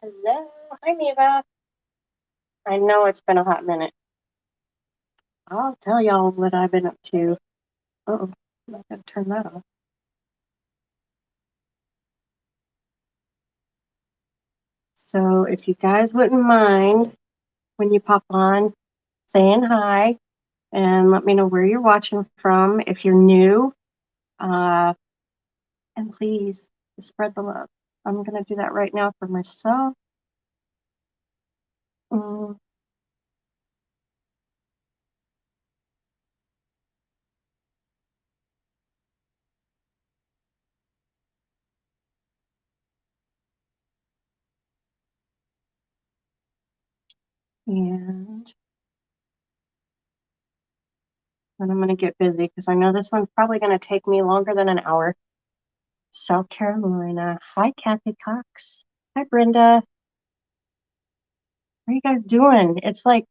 Hello. Hi, Neva. I know it's been a hot minute. I'll tell y'all what I've been up to. Uh-oh, I gotta turn that off. So if you guys wouldn't mind when you pop on saying hi and let me know where you're watching from if you're new. And please spread the love. I'm gonna do that right now for myself. Mm, and then I'm gonna get busy because I know this one's probably gonna take me longer than an hour. South Carolina. Hi, Kathy Cox. Hi, Brenda. What are you guys doing? It's like,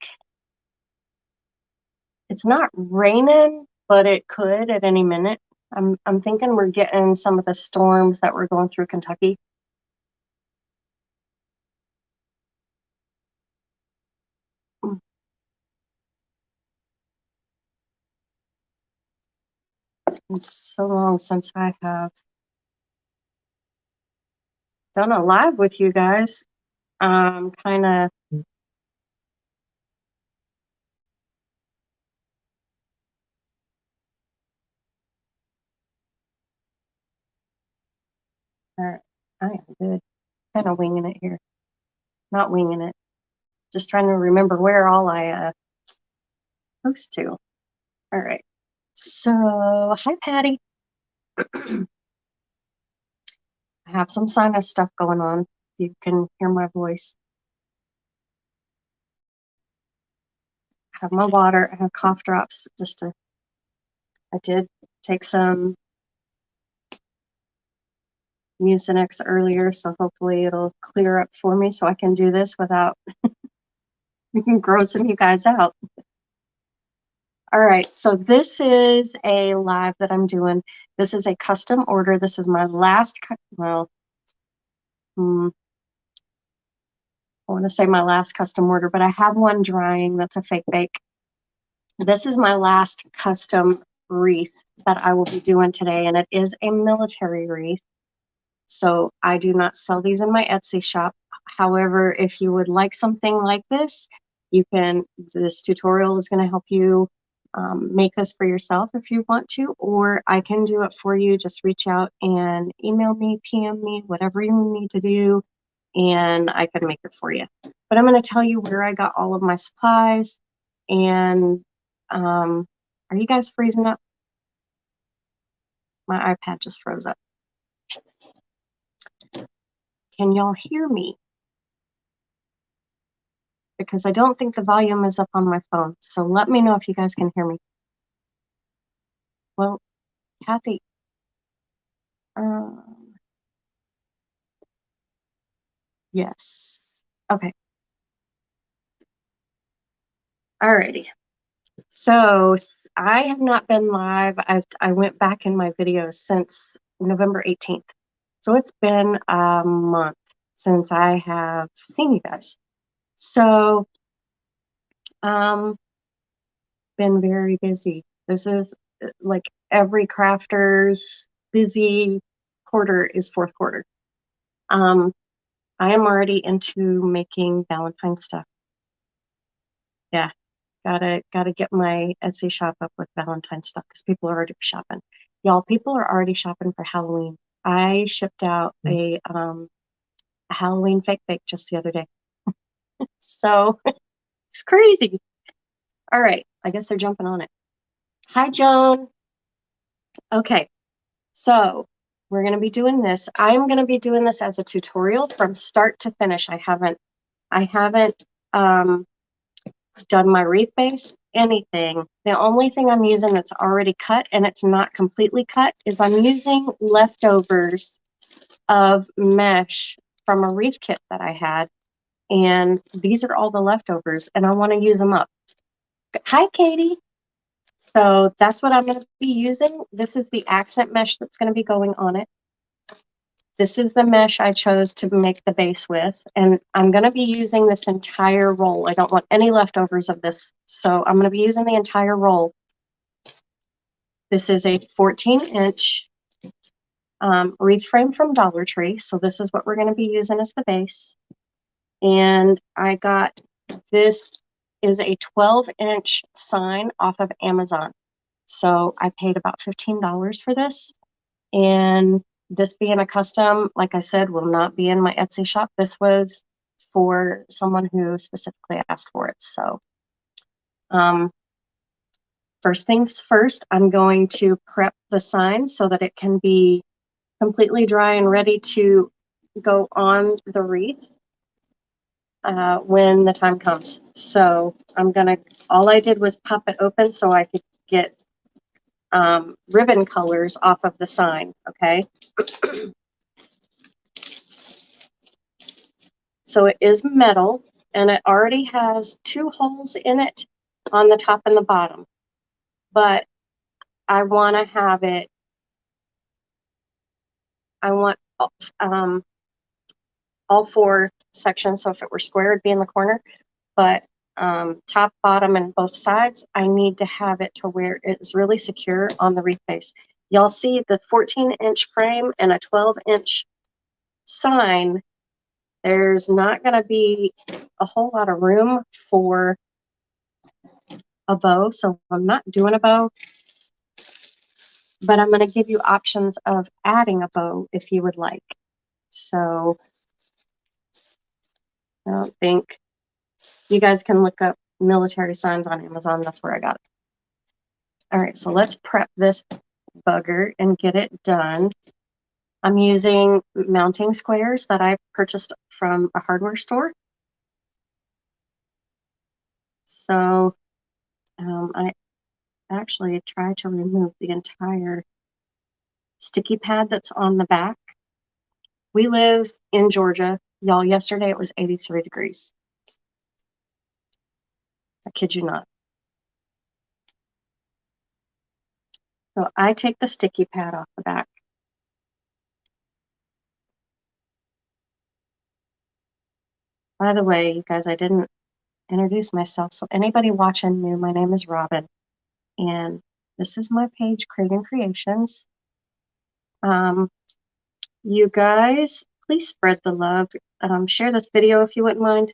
it's not raining, but it could at any minute. I'm thinking we're getting some of the storms that were going through Kentucky. It's been so long since I have done a live with you guys. Kind of, I am good. Kind of winging it here. Not winging it. Just trying to remember where all I post to. All right. So, hi, Patty. I have some sinus stuff going on. You can hear my voice. I have my water. I have cough drops. I did take some Mucinex earlier, so hopefully it'll clear up for me so I can do this without grossing you guys out. All right, so this is a live that I'm doing. This is a custom order. This is my last, well, I want to say my last custom order, but I have one drying that's a fake bake. This is my last custom wreath that I will be doing today, and it is a military wreath. So I do not sell these in my Etsy shop. However, if you would like something like this, this tutorial is going to help you make this for yourself if you want to, or I can do it for you. Just reach out and email me, PM me, whatever you need to do, and I can make it for you. But I'm going to tell you where I got all of my supplies. And are you guys freezing up? My iPad just froze up. Can y'all hear me? Because I don't think the volume is up on my phone. So let me know if you guys can hear me. Well, Kathy, yes. Okay. Alrighty. So I have not been live. I went back in my videos since November 18th. So it's been a month since I have seen you guys. So, been very busy. This is like every crafter's busy quarter is fourth quarter. I am already into making Valentine stuff. Yeah, gotta get my Etsy shop up with Valentine stuff because people are already shopping. Y'all, people are already shopping for Halloween. I shipped out a Halloween fake bake just the other day. So it's crazy. All right, I guess they're jumping on it. Hi, Joan. Okay, so we're going to be doing this. I'm going to be doing this as a tutorial from start to finish. I haven't done my wreath base, anything. The only thing I'm using that's already cut and it's not completely cut is I'm using leftovers of mesh from a wreath kit that I had. And these are all the leftovers and I want to use them up. Hi, Katie. So that's what I'm going to be using. This is the accent mesh that's going to be going on it. This is the mesh I chose to make the base with, and I'm going to be using this entire roll. I don't want any leftovers of this, so I'm going to be using the entire roll. This is a 14-inch wreath frame from Dollar Tree, so this is what we're going to be using as the base. And I got, this is a 12-inch sign off of Amazon. So I paid about $15 for this. And this being a custom, like I said, will not be in my Etsy shop. This was for someone who specifically asked for it. So first things first, I'm going to prep the sign so that it can be completely dry and ready to go on the wreath when the time comes. So all I did was pop it open so I could get ribbon colors off of the sign, okay? So it is metal, and it already has 2 holes in it on the top and the bottom. But I want to have it, I want all 4 sections. So if it were square, it'd be in the corner. But top, bottom, and both sides, I need to have it to where it's really secure on the wreath base. Y'all see the 14-inch frame and a 12-inch sign. There's not going to be a whole lot of room for a bow, so I'm not doing a bow, but I'm going to give you options of adding a bow if you would like. So I don't think, you guys can look up military signs on Amazon. That's where I got it. All right, so let's prep this bugger and get it done. I'm using mounting squares that I purchased from a hardware store. So I actually tried to remove the entire sticky pad that's on the back. We live in Georgia. Y'all, yesterday it was 83 degrees. I kid you not. So I take the sticky pad off the back. By the way, you guys, I didn't introduce myself. So anybody watching new, my name is Robin. And this is my page, Craven Creations. You guys, please spread the love. Share this video if you wouldn't mind.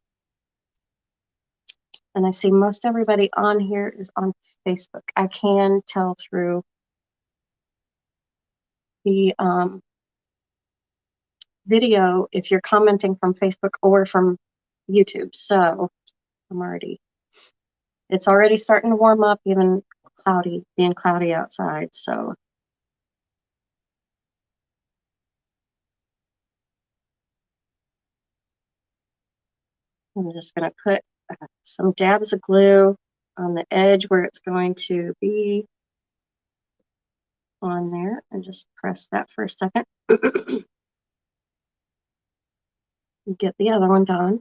And I see most everybody on here is on Facebook. I can tell through the video if you're commenting from Facebook or from YouTube. So it's already starting to warm up, even being cloudy outside. So I'm just going to put some dabs of glue on the edge where it's going to be on there, and just press that for a second. Get the other one done.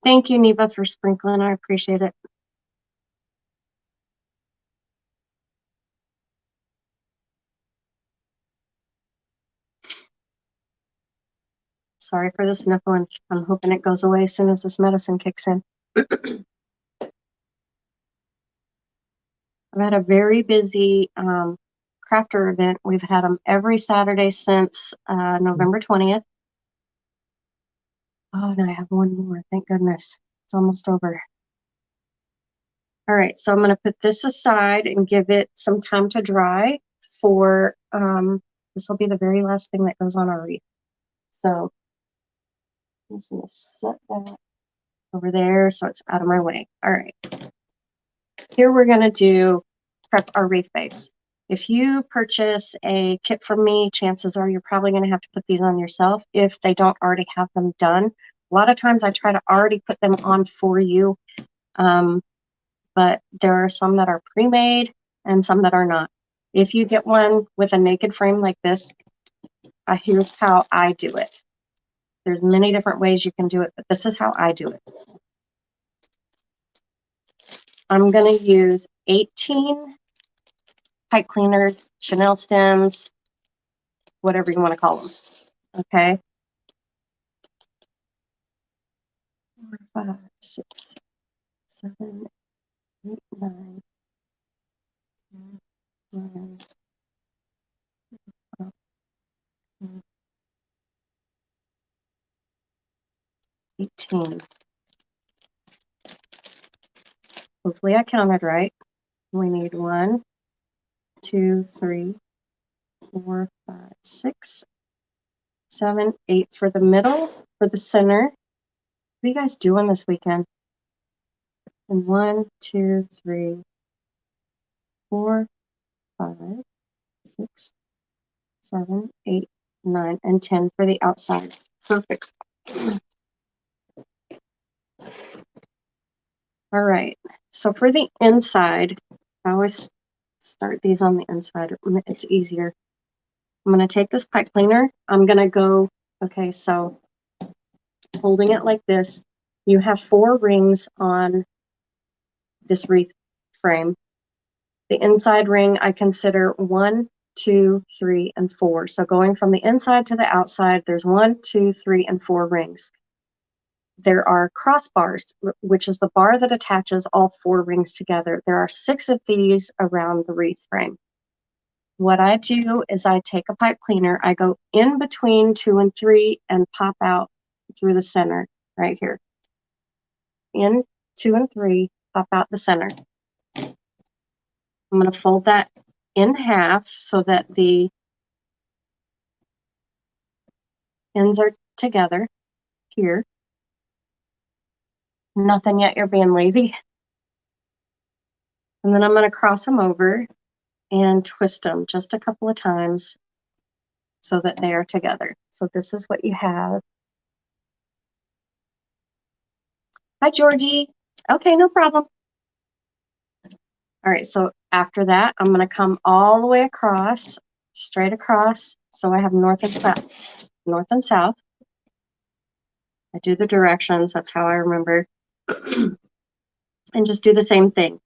Thank you, Neva, for sprinkling. I appreciate it. Sorry for this sniffling. I'm hoping it goes away as soon as this medicine kicks in. I've had a very busy crafter event. We've had them every Saturday since November 20th. Oh, and I have one more. Thank goodness. It's almost over. All right, so I'm going to put this aside and give it some time to dry for, this will be the very last thing that goes on our wreath. So I'm just going to set that over there so it's out of my way. All right. Here we're going to prep our wreath base. If you purchase a kit from me, chances are you're probably going to have to put these on yourself if they don't already have them done. A lot of times I try to already put them on for you, but there are some that are pre-made and some that are not. If you get one with a naked frame like this, here's how I do it. There's many different ways you can do it, but this is how I do it. I'm going to use 18 pipe cleaners, Chanel stems, whatever you want to call them. Okay. 4, 5, 6, 7, 8, 9, 10, 11, 12, 13, 18. Hopefully I counted right. We need 1, 2, 3, 4, 5, 6, 7, 8 for the middle, for the center. What are you guys doing this weekend? And 1, 2, 3, 4, 5, 6, 7, 8, 9, and 10 for the outside. Perfect. All right. So for the inside, I always start these on the inside. It's easier. I'm going to take this pipe cleaner. I'm going to go, okay, so holding it like this, you have 4 rings on this wreath frame. The inside ring I consider 1, 2, 3, and 4. So going from the inside to the outside, there's 1, 2, 3, and 4 rings. There are crossbars, which is the bar that attaches all 4 rings together. There are 6 of these around the wreath frame. What I do is I take a pipe cleaner, I go in between 2 and 3 and pop out through the center right here. In 2 and 3, pop out the center. I'm going to fold that in half so that the ends are together here. Nothing yet, you're being lazy. And then I'm going to cross them over and twist them just a couple of times so that they are together. So this is what you have. Hi, Georgie. Okay, no problem. All right, so after that, I'm going to come all the way across, straight across. So I have north and south, north and south. I do the directions. That's how I remember. And just do the same thing.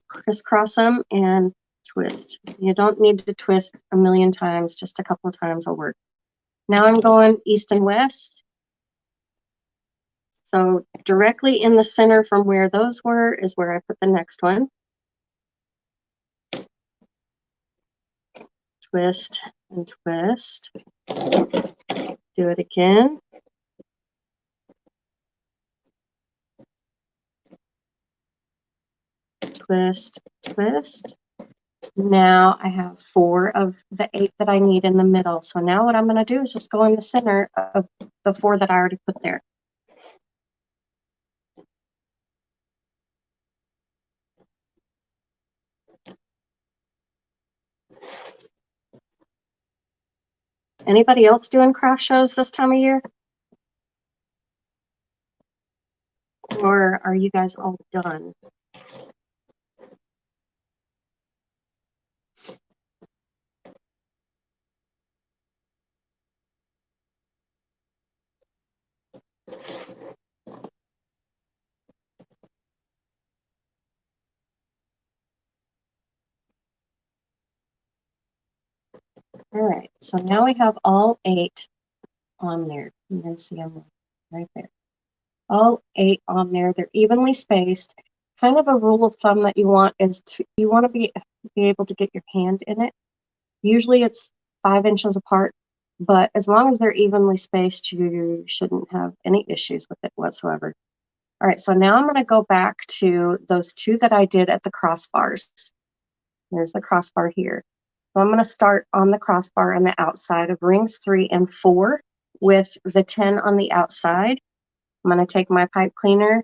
Crisscross them and twist. You don't need to twist a million times, just a couple of times will work. Now I'm going east and west. So directly in the center from where those were is where I put the next one. Twist and twist. Do it again. Twist, twist. Now I have 4 of the 8 that I need in the middle. So now what I'm going to do is just go in the center of the 4 that I already put there. Anybody else doing craft shows this time of year? Or are you guys all done? All right, so now we have all 8 on there. You can see them right there. All 8 on there. They're evenly spaced. Kind of a rule of thumb that you want is you want to be able to get your hand in it. Usually it's 5 inches apart, but as long as they're evenly spaced, you shouldn't have any issues with it whatsoever. All right, so now I'm going to go back to those 2 that I did at the crossbars. There's the crossbar here. So I'm going to start on the crossbar on the outside of rings 3 and 4 with the 10 on the outside. I'm going to take my pipe cleaner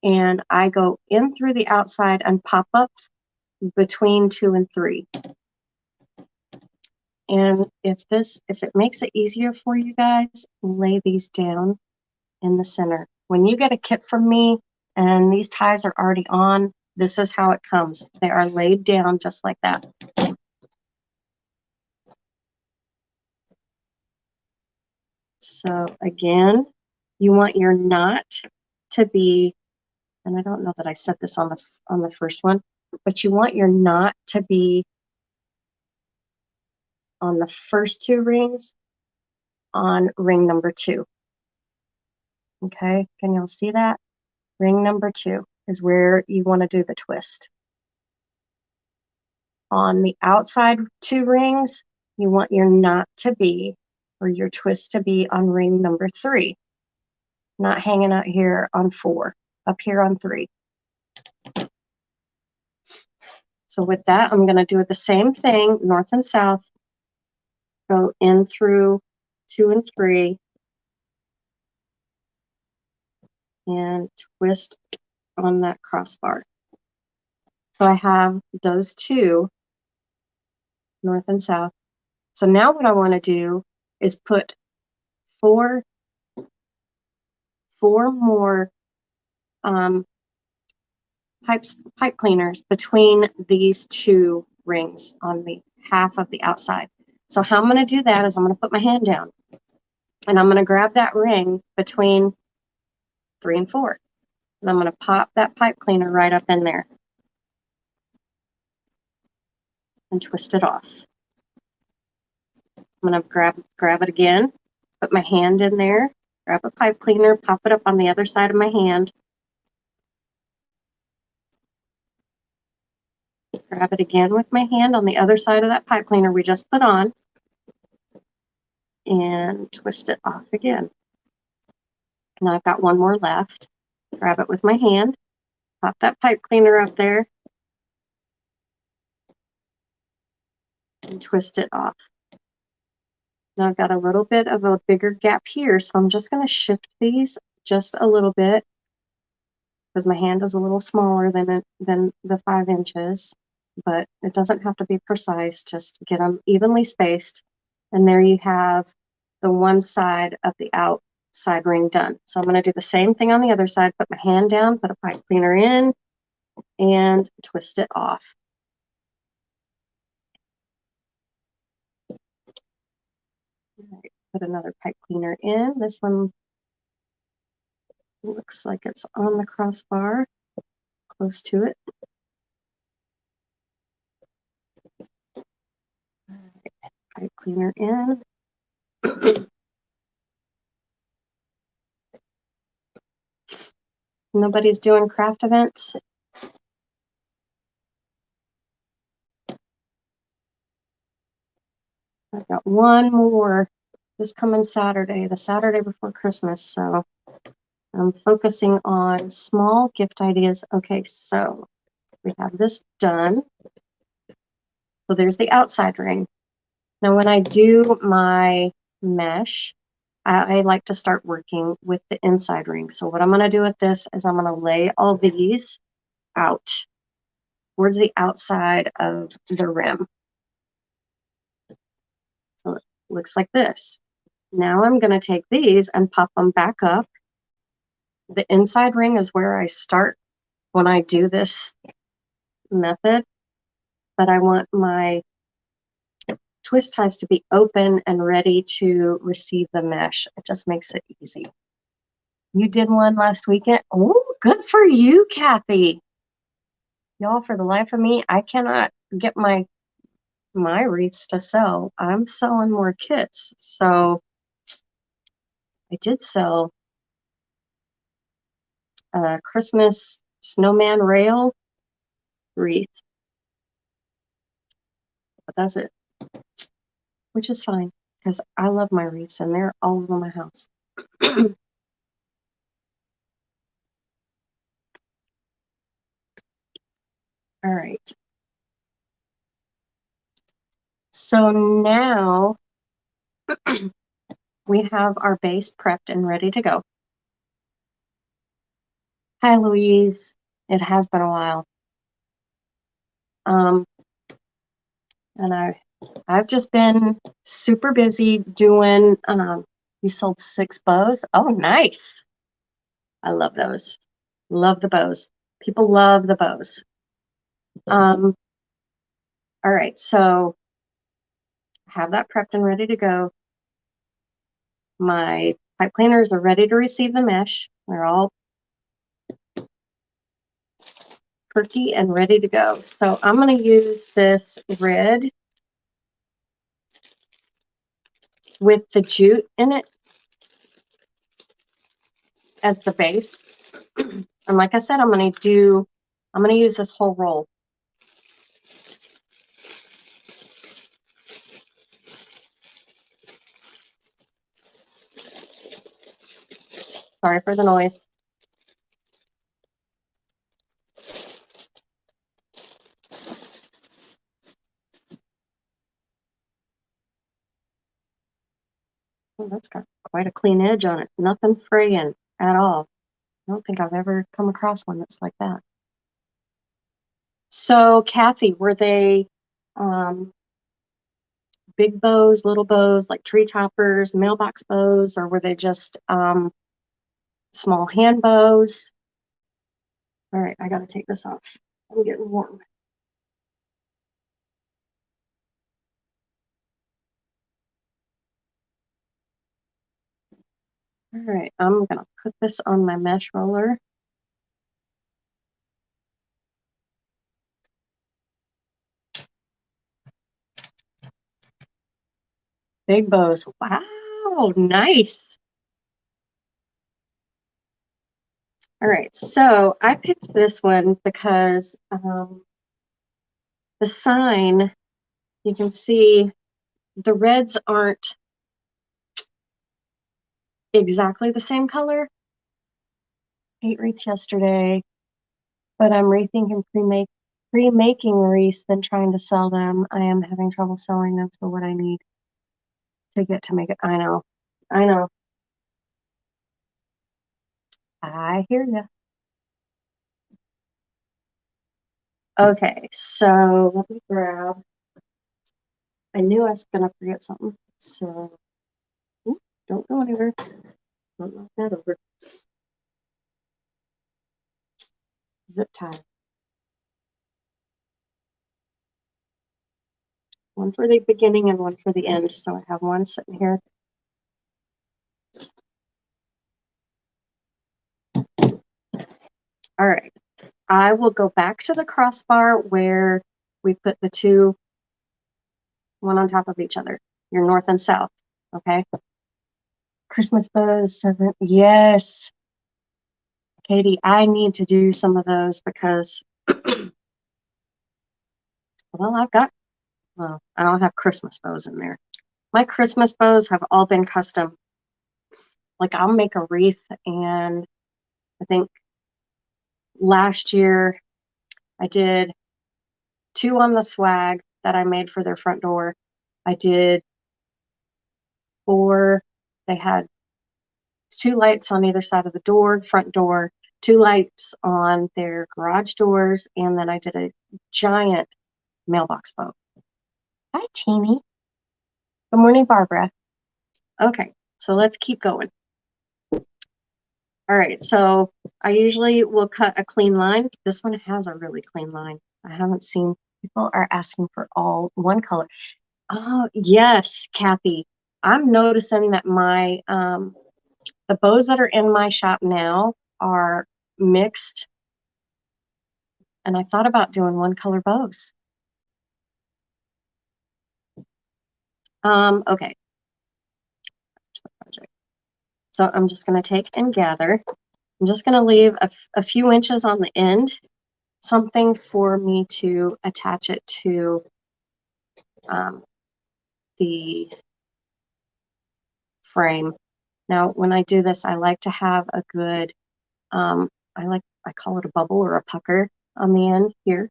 and I go in through the outside and pop up between 2 and 3. And if it makes it easier for you guys, lay these down in the center. When you get a kit from me and these ties are already on, this is how it comes. They are laid down just like that. So again, you want your knot to be, and I don't know that I said this on the first one, but you want your knot to be on the first 2 rings on ring number 2. Okay, can y'all see that? Ring number 2 is where you want to do the twist. On the outside 2 rings, you want your knot to be, or your twist to be on ring number 3, not hanging out here on 4, up here on 3. So with that, I'm going to do the same thing, north and south, go in through 2 and 3, and twist on that crossbar. So I have those 2, north and south. So now what I want to do is put 4 more pipe cleaners between these 2 rings on the half of the outside. So how I'm going to do that is I'm going to put my hand down and I'm going to grab that ring between 3 and 4. And I'm going to pop that pipe cleaner right up in there and twist it off. I'm going to grab it again, put my hand in there, grab a pipe cleaner, pop it up on the other side of my hand, grab it again with my hand on the other side of that pipe cleaner we just put on, and twist it off again. And I've got 1 more left. Grab it with my hand, pop that pipe cleaner up there, and twist it off. Now I've got a little bit of a bigger gap here, so I'm just going to shift these just a little bit because my hand is a little smaller than the 5 inches, but it doesn't have to be precise. Just get them evenly spaced, and there you have the one side of the outside ring done. So I'm going to do the same thing on the other side. Put my hand down, put a pipe cleaner in, and twist it off. Right, put another pipe cleaner in. This one looks like it's on the crossbar, close to it. Right, pipe cleaner in. Nobody's doing craft events? I've got 1 more this coming Saturday, the Saturday before Christmas. So I'm focusing on small gift ideas. Okay, so we have this done. So there's the outside ring. Now when I do my mesh, I like to start working with the inside ring. So what I'm going to do with this is I'm going to lay all these out towards the outside of the rim. So it looks like this. Now I'm going to take these and pop them back up. The inside ring is where I start when I do this method, but I want my twist ties to be open and ready to receive the mesh. It just makes it easy. You did one last weekend? Oh, good for you, Kathy. Y'all, for the life of me, I cannot get my wreaths to sell. I'm selling more kits. So I did sell a Christmas snowman rail wreath, but that's it, which is fine because I love my wreaths and they're all over my house. All right. So now we have our base prepped and ready to go. Hi, Louise. It has been a while. And I've just been super busy doing, you sold 6 bows. Oh, nice. I love those. Love the bows. People love the bows. All right, so I have that prepped and ready to go. My pipe cleaners are ready to receive the mesh. They're all perky and ready to go. So I'm going to use this red with the jute in it as the base. And like I said, I'm going to use this whole roll. Sorry for the noise. Oh, that's got quite a clean edge on it. Nothing fraying at all. I don't think I've ever come across one that's like that. So, Kathy, were they big bows, little bows, like tree toppers, mailbox bows, or were they just small hand bows? All right, I got to take this off. I'm getting warm. All right, I'm going to put this on my mesh roller. Big bows. Wow, nice. All right, so I picked this one because the sign, you can see the reds aren't exactly the same color. 8 wreaths yesterday, but I'm rethinking pre-making wreaths than trying to sell them. I am having trouble selling them for what I need to get to make it. I know. I hear you. Okay, so let me grab. I knew I was gonna forget something. So don't go anywhere. Don't knock that over. Zip tie. One for the beginning and one for the end. So I have one sitting here. All right. I will go back to the crossbar where we put the two, one on top of each other. Your north and south. Okay. Christmas bows, 7. Yes. Katie, I need to do some of those because, well, I don't have Christmas bows in there. My Christmas bows have all been custom. Like I'll make a wreath, and I think last year I did 2 on the swag that I made for their front door. I did 4. They had 2 lights on either side of the door, front door, 2 lights on their garage doors, and then I did a giant mailbox bow. Hi, Teeny. Good morning, Barbara. Okay, so let's keep going. All right, so I usually will cut a clean line. This one has a really clean line. I haven't seen, people are asking for all one color. Oh, yes, Kathy. I'm noticing that my, the bows that are in my shop now are mixed. And I thought about doing one color bows. Okay. So I'm just going to take and gather. I'm just going to leave a few inches on the end, something for me to attach it to the frame. Now, when I do this, I like to have a good, I call it a bubble or a pucker on the end here.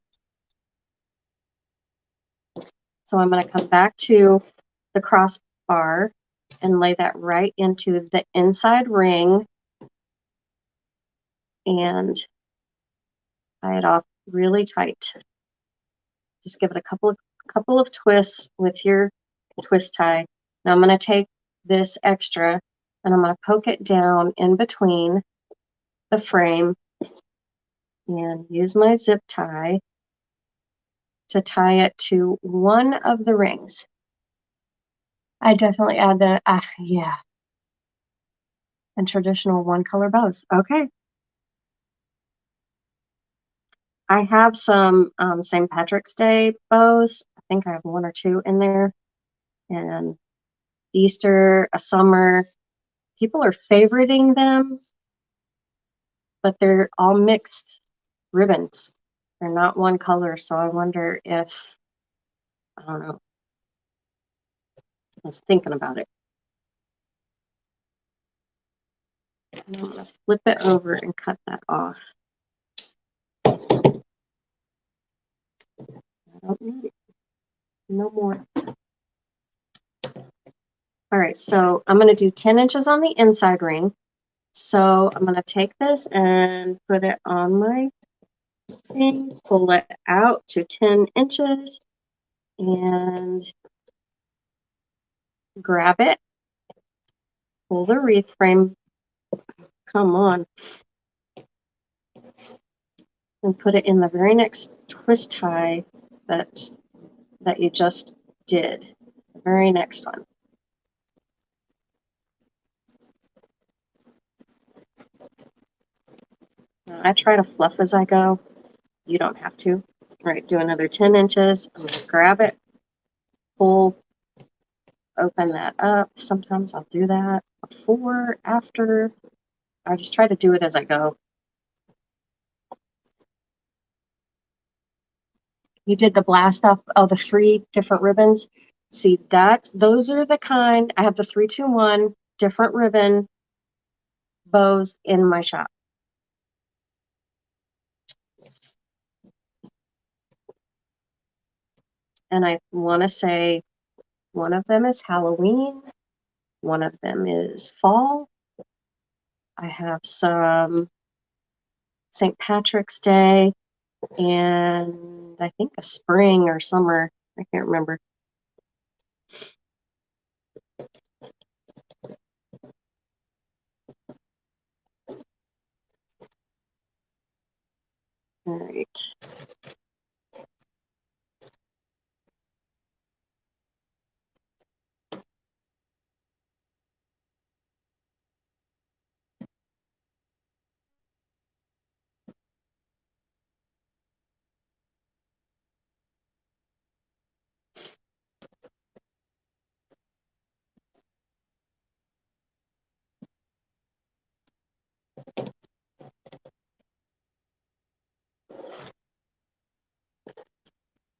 So I'm going to come back to the crossbar and lay that right into the inside ring and tie it off really tight. Just give it a couple of twists with your twist tie. Now I'm going to take this extra and I'm going to poke it down in between the frame and use my zip tie to tie it to one of the rings. I definitely add that. Yeah. And traditional one color bows. Okay. I have some St. Patrick's Day bows. I think I have 1 or 2 in there. And Easter, a summer. People are favoriting them, but they're all mixed ribbons. They're not one color, so I wonder if, I don't know. I was thinking about it. And I'm going to flip it over and cut that off. I don't need it. No more. All right, so I'm going to do 10 inches on the inside ring. So I'm going to take this and put it on my thing, pull it out to 10 inches, and grab it, pull the wreath frame, come on, and put it in the very next twist tie that you just did, the very next one. Now, I try to fluff as I go. You don't have to. All right, do another 10 inches. I'm going to grab it, pull, open that up. Sometimes I'll do that before, after. I just try to do it as I go. You did the blast off of the 3 different ribbons. See, those are the kind, I have the 3-2-1 different ribbon bows in my shop. And I want to say one of them is Halloween, one of them is fall. I have some St. Patrick's Day, and I think a spring or summer. I can't remember. All right.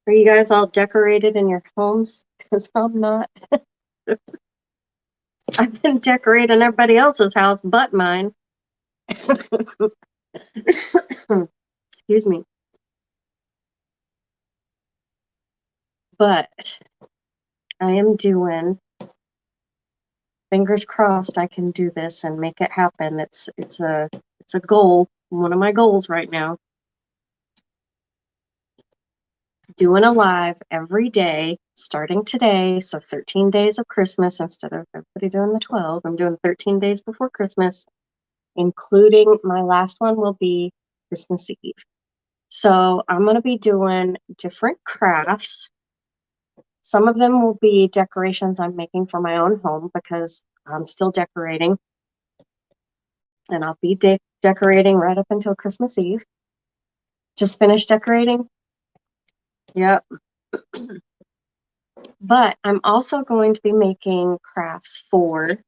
Are you guys all decorated in your homes? Because I'm not. I've been decorating everybody else's house but mine. Excuse me. But I am doing, fingers crossed I can do this and make it happen. It's a goal, one of my goals right now. Doing a live every day starting today, so 13 days of Christmas instead of everybody doing the 12. I'm doing 13 days before Christmas, including my last one will be Christmas Eve. So I'm going to be doing different crafts. Some of them will be decorations I'm making for my own home because I'm still decorating. And I'll be decorating right up until Christmas Eve. Just finished decorating. Yep. But I'm also going to be making crafts for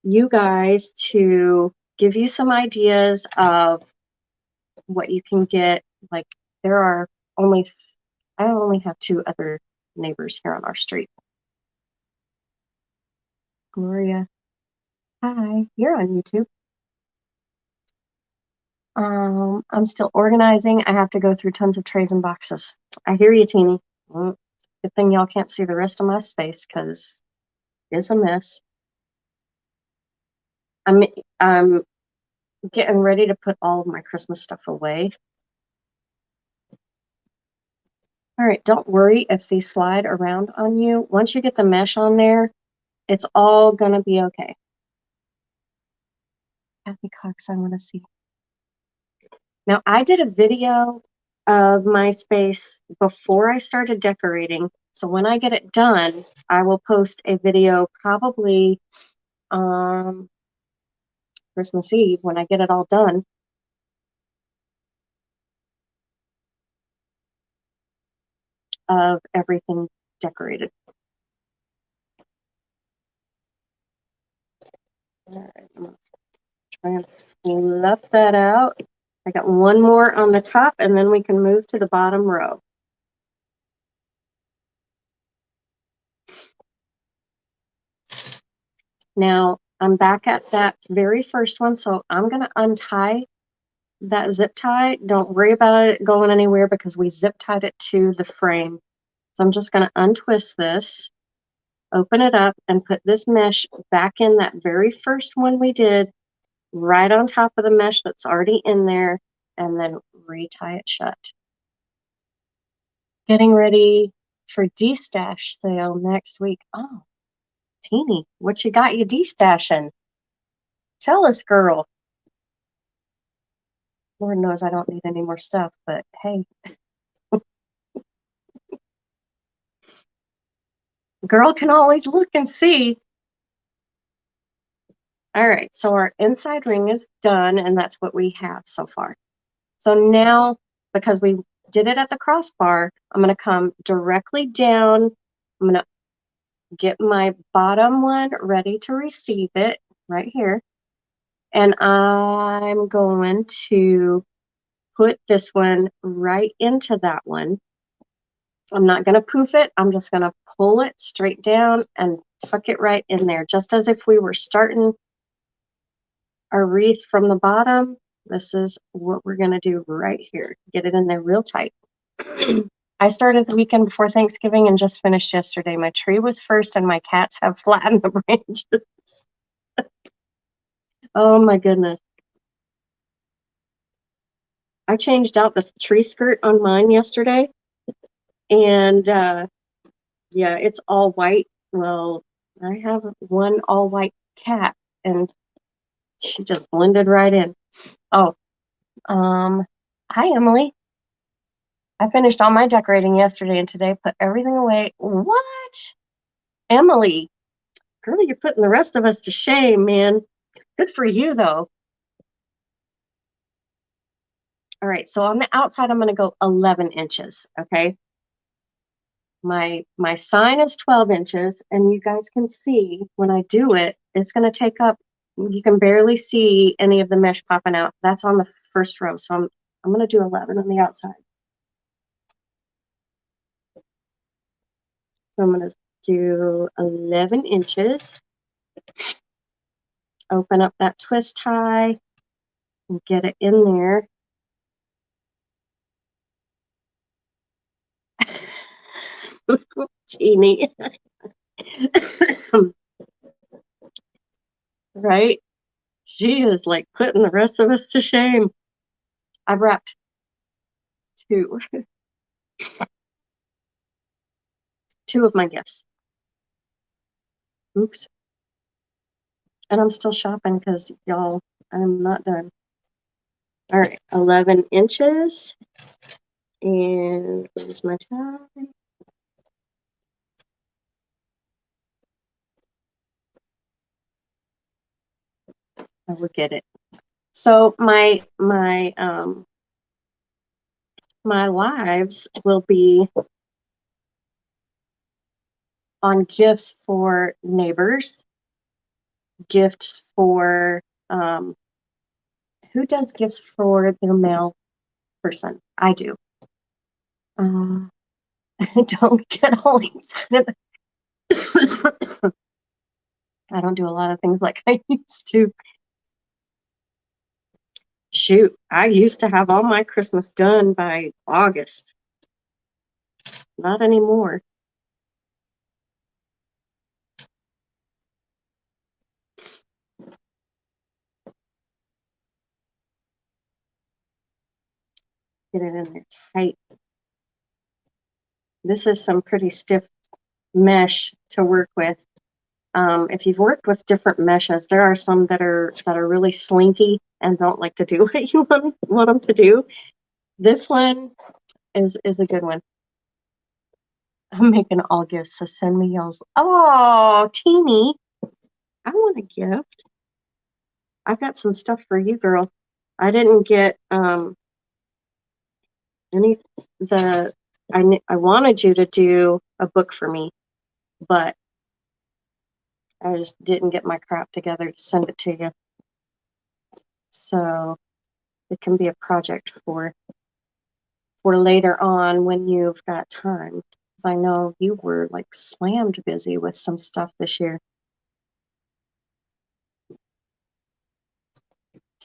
you guys to give you some ideas of what you can get. Like I only have 2 other neighbors here on our street. Gloria, hi, you're on YouTube. I'm still organizing. I have to go through tons of trays and boxes. I hear you, Teeny. Good thing y'all can't see the rest of my space because it's a mess. I'm getting ready to put all of my Christmas stuff away. All right, don't worry if these slide around on you. Once you get the mesh on there, it's all gonna be okay. Kathy Cox, I want to see. Now, I did a video of my space before I started decorating. So when I get it done, I will post a video probably Christmas Eve when I get it all done. Of everything decorated. All right, I'm gonna try and fluff that out. I got one more on the top, and then we can move to the bottom row. Now I'm back at that very first one, so I'm gonna untie that zip tie. Don't worry about it going anywhere because we zip tied it to the frame. So I'm just gonna untwist this, open it up, and put this mesh back in that very first one we did, right on top of the mesh that's already in there, and then retie it shut. Getting ready for de-stash sale next week. Oh, Teeny, what you got you de-stashing? Tell us, girl. Lord knows I don't need any more stuff, but hey. Girl can always look and see. All right, so our inside ring is done, and that's what we have so far. So now, because we did it at the crossbar, I'm going to come directly down. I'm going to get my bottom one ready to receive it right here. And I'm going to put this one right into that one. I'm not going to poof it. I'm just going to pull it straight down and tuck it right in there, just as if we were starting our wreath from the bottom. This is what we're going to do right here. Get it in there real tight. I started the weekend before Thanksgiving and just finished yesterday. My tree was first and my cats have flattened the branches. Oh my goodness. I changed out the tree skirt on mine yesterday, and yeah, it's all white. Well, I have one all white cat, and she just blended right in. Oh, hi Emily. I finished all my decorating yesterday and today, put everything away. What? Emily, girl, you're putting the rest of us to shame, man. Good for you, though. All right, so on the outside, I'm going to go 11 inches, okay? My sign is 12 inches, and you guys can see when I do it, it's going to take up, you can barely see any of the mesh popping out. That's on the first row, so I'm going to do 11 on the outside. So I'm going to do 11 inches. Open up that twist tie and get it in there. Teeny. Right? She is like putting the rest of us to shame. I've wrapped two of my gifts. Oops. And I'm still shopping because y'all, I'm not done. All right, 11 inches. And where's my tie? I will get it. So my lives will be on gifts for neighbors, gifts for who does gifts for their mail person? I do. Don't get all excited. I don't do a lot of things like I used to. Shoot, I used to have all my Christmas done by August. Not anymore. Get it in there tight. This is some pretty stiff mesh to work with. If you've worked with different meshes, there are some that are really slinky and don't like to do what you want them to do. This one is a good one. I'm making all gifts, so send me y'all's. Oh, Teeny, I want a gift. I've got some stuff for you, girl. I didn't get any I wanted you to do a book for me, but I just didn't get my crap together to send it to you. So it can be a project for later on when you've got time. Because I know you were like slammed busy with some stuff this year.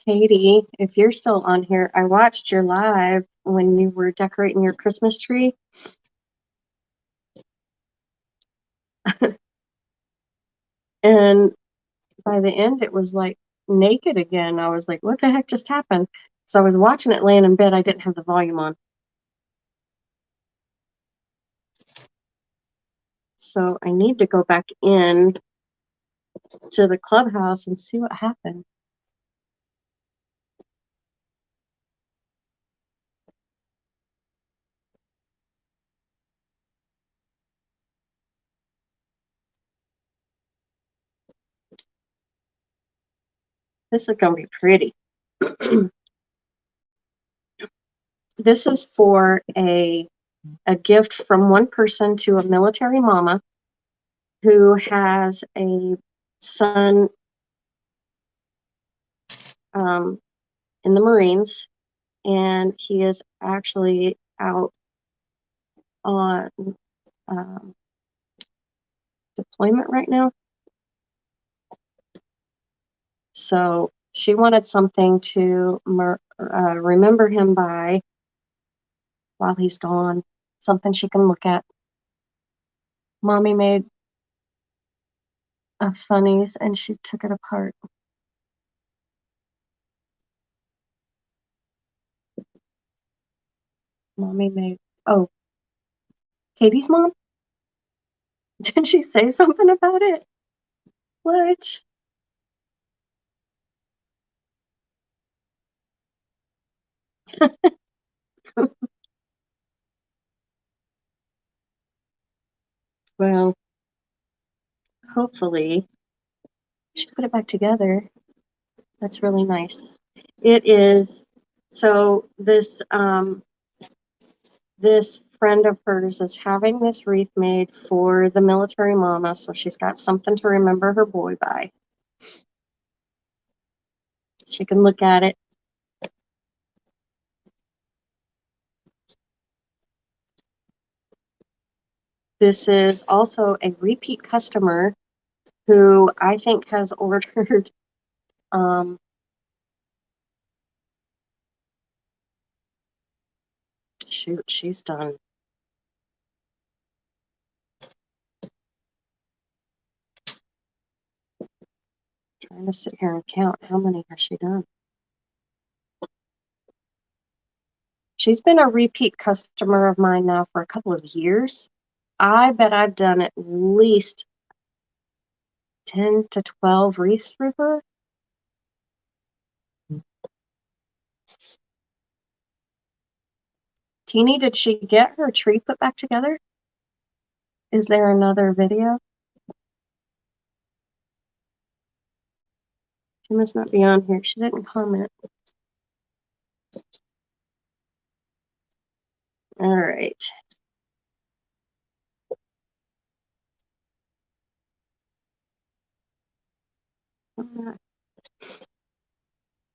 Katie, if you're still on here, I watched your live when you were decorating your Christmas tree. And by the end, it was like naked again. I was like, what the heck just happened? So I was watching it laying in bed. I didn't have the volume on. So I need to go back in to the clubhouse and see what happened. This is going to be pretty. This is for a gift from one person to a military mama who has a son in the Marines, and he is actually out on deployment right now. So she wanted something to remember him by while he's gone, something she can look at. Mommy made funnies and she took it apart. Mommy made, oh, Katie's mom? Did she say something about it? What? Well, hopefully she put it back together. That's really nice. It is. So this friend of hers is having this wreath made for the military mama, so she's got something to remember her boy by. She can look at it. This is also a repeat customer who I think has ordered shoot, she's done. Trying to sit here and count how many has she done. She's been a repeat customer of mine now for a couple of years. I bet I've done at least 10 to 12 wreaths for her. Teeny, did she get her tree put back together? Is there another video? She must not be on here. She didn't comment. All right.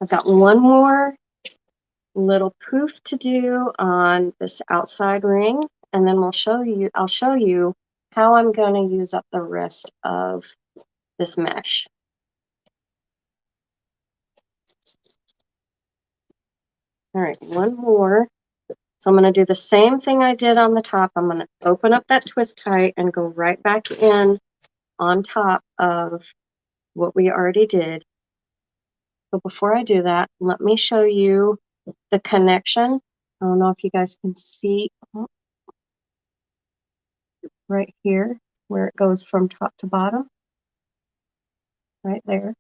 I've got one more little poof to do on this outside ring, and then I'll show you how I'm going to use up the rest of this mesh. All right, one more. So I'm going to do the same thing I did on the top. I'm going to open up that twist tie and go right back in on top of what we already did. But before I do that, let me show you the connection. I don't know if you guys can see right here where it goes from top to bottom, right there.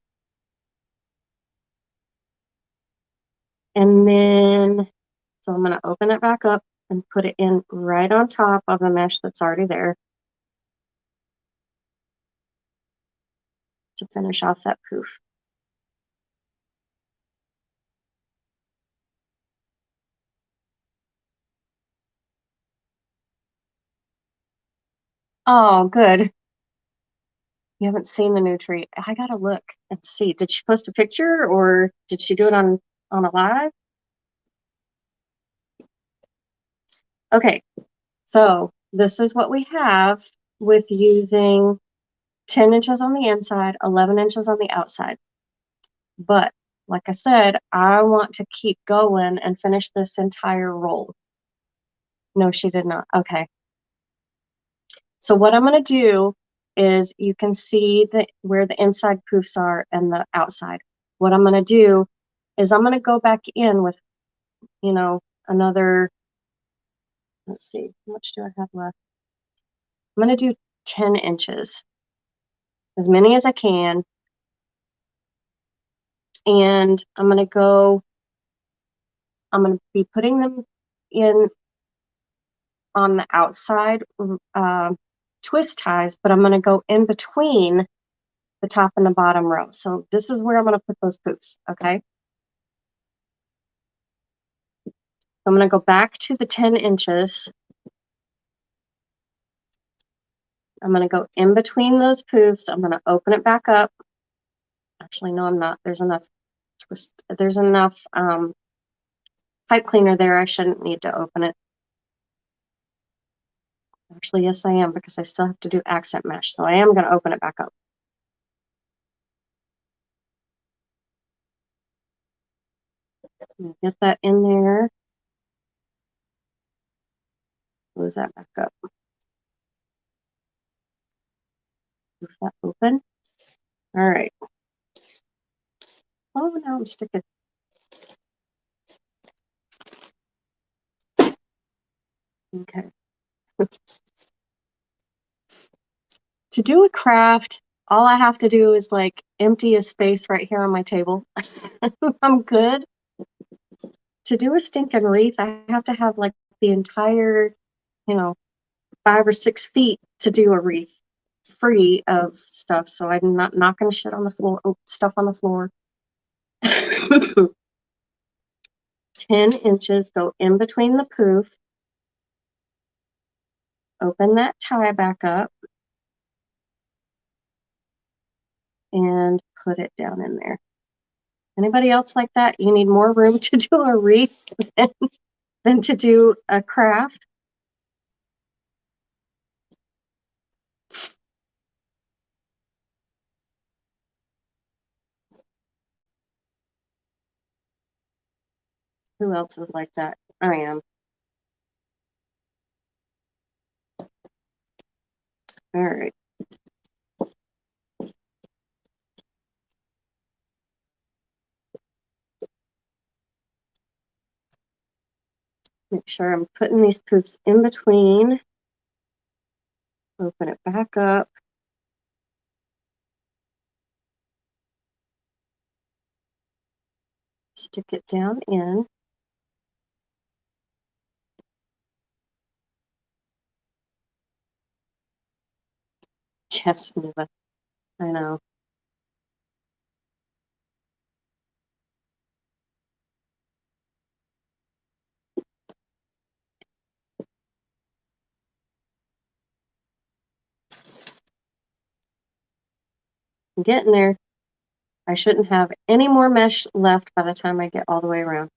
And then, so I'm going to open it back up and put it in right on top of the mesh that's already there to finish off that poof. Oh, good. You haven't seen the new tree. I gotta look and see. Did she post a picture or did she do it on a live? Okay, so this is what we have with using 10 inches on the inside, 11 inches on the outside. But like I said, I want to keep going and finish this entire roll. No, she did not. Okay. So what I'm going to do is you can see where the inside poofs are and the outside. What I'm going to do is I'm going to go back in with, another, let's see, how much do I have left? I'm going to do 10 inches, as many as I can. And I'm going to be putting them in on the outside twist ties, but I'm going to go in between the top and the bottom row. So this is where I'm going to put those poofs, okay? I'm going to go back to the 10 inches. I'm going to go in between those poofs. I'm going to open it back up. Actually, no, I'm not. There's enough twist. There's enough pipe cleaner there. I shouldn't need to open it. Actually, yes, I am, because I still have to do accent mesh. So I am going to open it back up. Get that in there. Close that back up. Move that open. All right. Oh, now I'm sticking. Okay. To do a craft, all I have to do is like empty a space right here on my table. I'm good. To do a stinking wreath, I have to have like the entire, 5 or 6 feet to do a wreath free of stuff. So I'm not knocking shit on the floor, stuff on the floor. 10 inches, go in between the poof. Open that tie back up and put it down in there. Anybody else like that? You need more room to do a wreath than to do a craft? Who else is like that? I am. All right. Make sure I'm putting these poofs in between. Open it back up. Stick it down in. Yes, Neva. I know. I'm getting there. I shouldn't have any more mesh left by the time I get all the way around.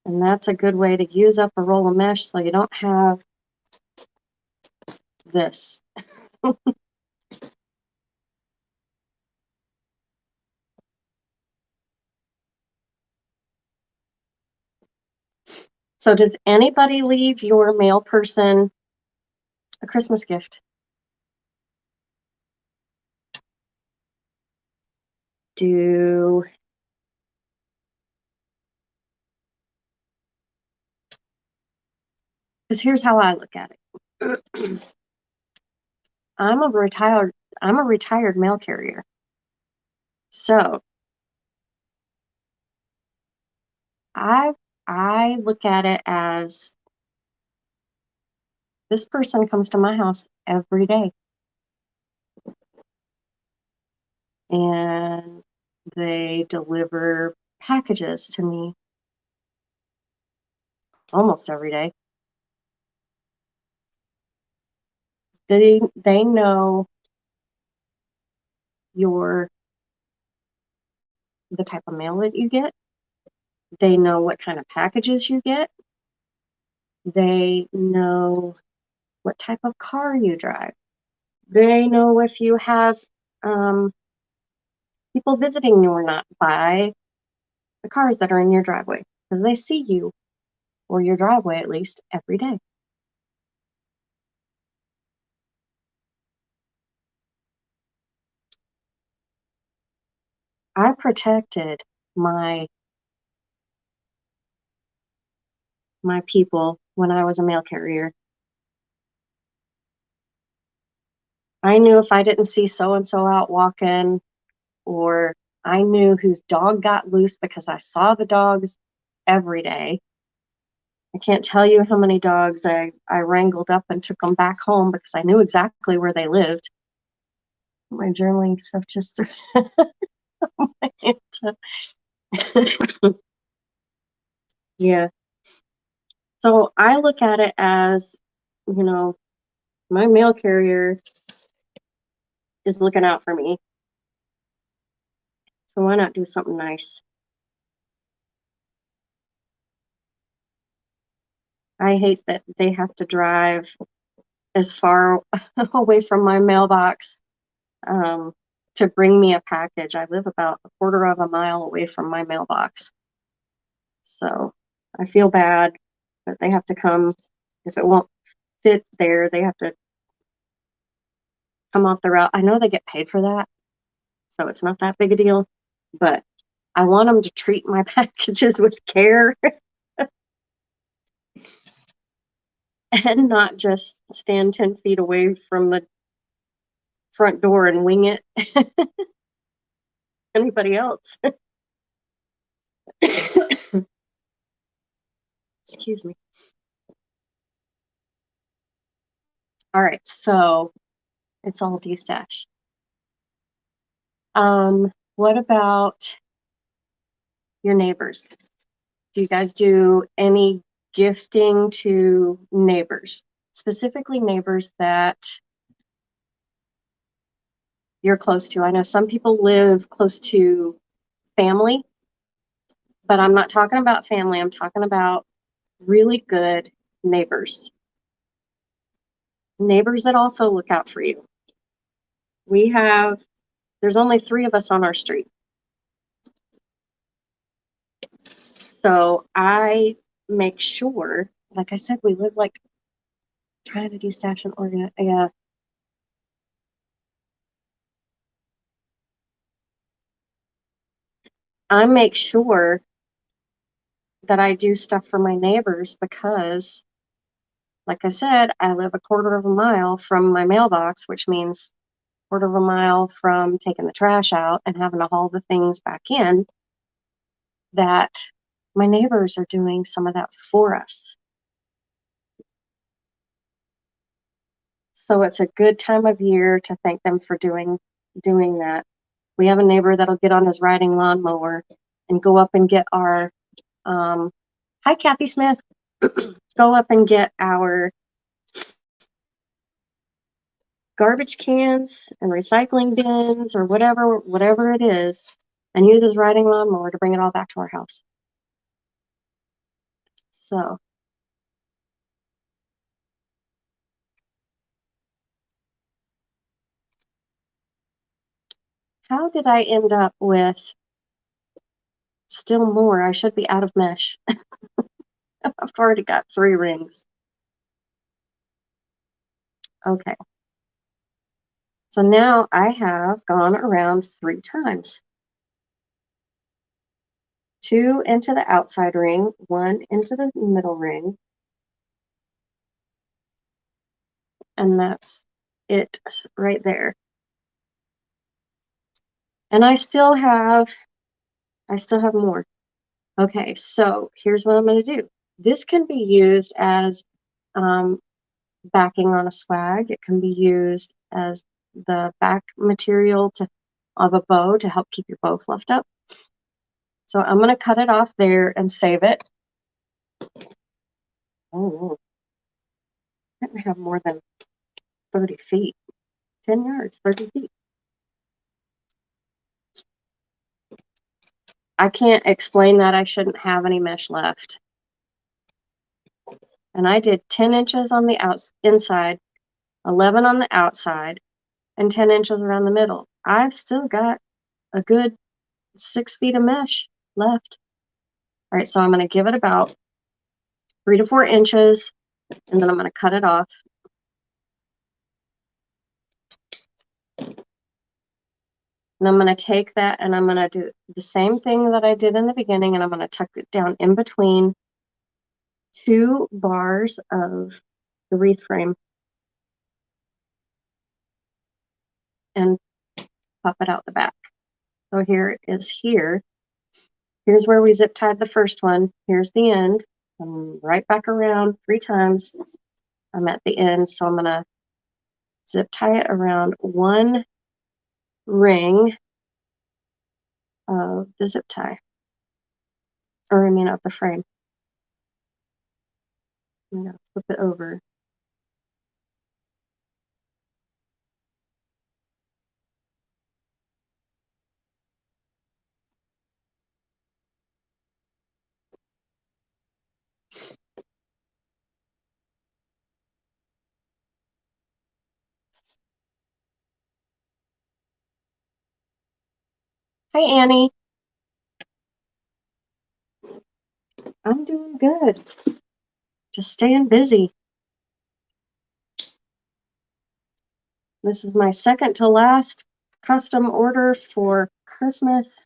And that's a good way to use up a roll of mesh so you don't have this. So does anybody leave your mail person a Christmas gift? Because here's how I look at it. I'm a retired mail carrier. So I look at it as this person comes to my house every day and they deliver packages to me almost every day. They know the type of mail that you get. They know what kind of packages you get. They know what type of car you drive. They know if you have people visiting you or not by the cars that are in your driveway, because they see you, or your driveway at least, every day. I protected my people when I was a mail carrier. I knew if I didn't see so and so out walking, or I knew whose dog got loose because I saw the dogs every day. I can't tell you how many dogs I wrangled up and took them back home because I knew exactly where they lived. My journaling stuff just yeah. So I look at it as, my mail carrier is looking out for me. So why not do something nice? I hate that they have to drive as far away from my mailbox to bring me a package. I live about a quarter of a mile away from my mailbox. So I feel bad that they have to come. If it won't fit there, they have to come off the route. I know they get paid for that, so it's not that big a deal. But I want them to treat my packages with care and not just stand 10 feet away from the front door and wing it. Anybody else? Excuse me. All right, so it's all de-stash. What about your neighbors? Do you guys do any gifting to neighbors? Specifically neighbors that you're close to. I know some people live close to family, but I'm not talking about family. I'm talking about really good neighbors. Neighbors that also look out for you. There's only 3 of us on our street. So I make sure, like I said, we live like trying to de-stash and organize. Yeah. I make sure that I do stuff for my neighbors because, like I said, I live a quarter of a mile from my mailbox, which means quarter of a mile from taking the trash out and having to haul the things back in, that my neighbors are doing some of that for us. So it's a good time of year to thank them for doing that. We have a neighbor that'll get on his riding lawnmower and go up and get our hi Kathy Smith, go up and get our garbage cans and recycling bins or whatever it is, and use his riding lawnmower to bring it all back to our house. So how did I end up with still more? I should be out of mesh. I've already got 3 rings. Okay. So now I have gone around 3 times. 2 into the outside ring, 1 into the middle ring. And that's it right there. And I still have more. Okay, so here's what I'm going to do. This can be used as backing on a swag. It can be used as the back material of a bow to help keep your bow fluffed up. So I'm going to cut it off there and save it. Oh, I didn't have more than 30 feet. 10 yards, 30 feet. I can't explain that I shouldn't have any mesh left. And I did 10 inches on the inside, 11 on the outside, and 10 inches around the middle. I've still got a good 6 feet of mesh left. All right, so I'm going to give it about 3 to 4 inches, and then I'm going to cut it off. And I'm going to take that and I'm going to do the same thing that I did in the beginning, and I'm going to tuck it down in between 2 bars of the wreath frame and pop it out the back. So here it is here. Here's where we zip tied the first one. Here's the end. I'm right back around 3 times. I'm at the end, so I'm going to zip tie it around 1 ring of the zip tie, or I mean of the frame. I'm going to flip it over. Hi, Annie. I'm doing good. Just staying busy. This is my second to last custom order for Christmas.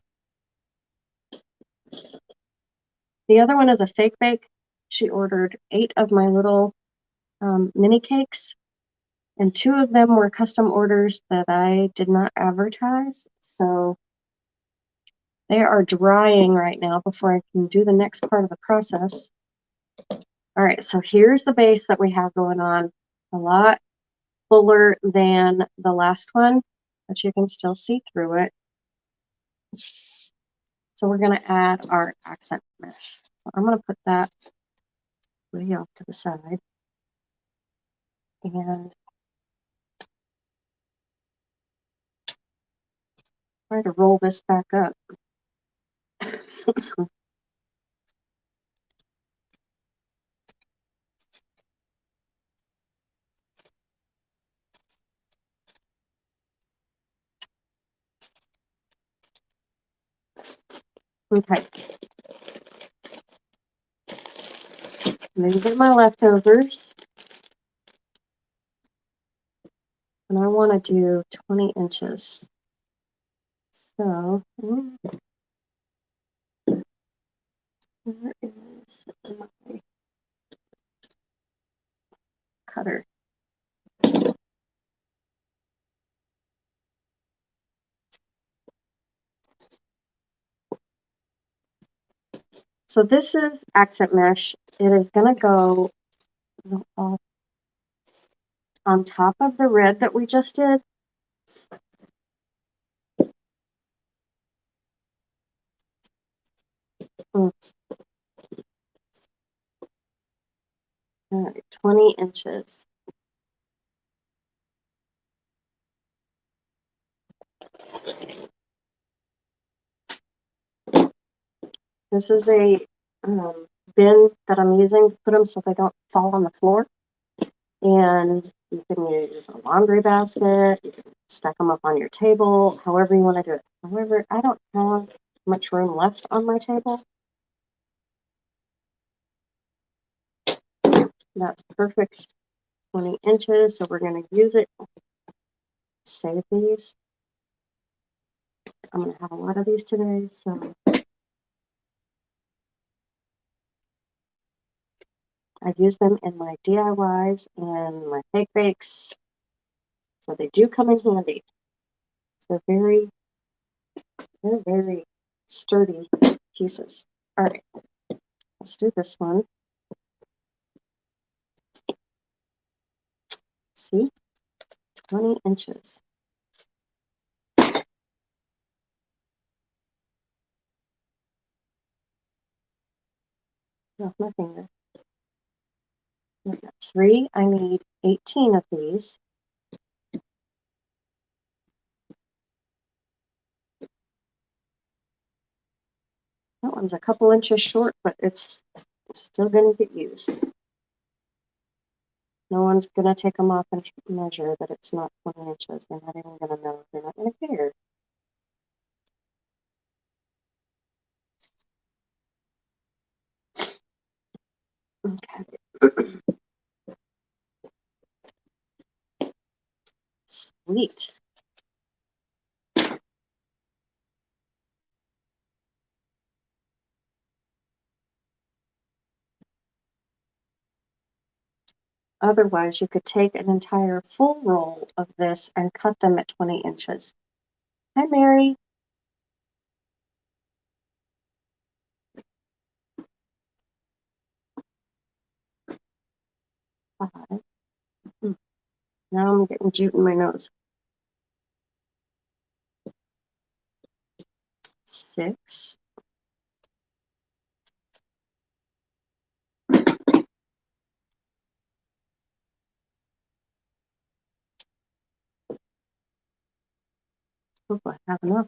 The other one is a fake bake. She ordered 8 of my little mini cakes, and 2 of them were custom orders that I did not advertise. So they are drying right now before I can do the next part of the process. All right, so here's the base that we have going on. A lot fuller than the last one, but you can still see through it. So we're going to add our accent mesh. So I'm going to put that way off to the side. And try to roll this back up. Okay. These are my leftovers. And I want to do 20 inches. So, where is my cutter? So this is accent mesh. It is going to go on top of the red that we just did. All right, 20 inches. This is a bin that I'm using to put them so they don't fall on the floor. And you can use a laundry basket, you can stack them up on your table, however you want to do it. However, I don't have much room left on my table. That's perfect, 20 inches, so we're going to use it. Save these. I'm going to have a lot of these today, so I use them in my DIYs and my fake bakes, so they do come in handy. They're very sturdy pieces. All right, let's do this one. See, 20 inches. Off my finger. I've got 3. I need 18 of these. one's a couple inches short, but it's still going to get used. No one's going to take them off and measure that it's not 20 inches. They're not even going to know. They're not going to care. Okay. Sweet. Otherwise, you could take an entire full roll of this and cut them at 20 inches. Hi, Mary. Five. Now I'm getting jute in my nose. 6. Hopefully I have enough.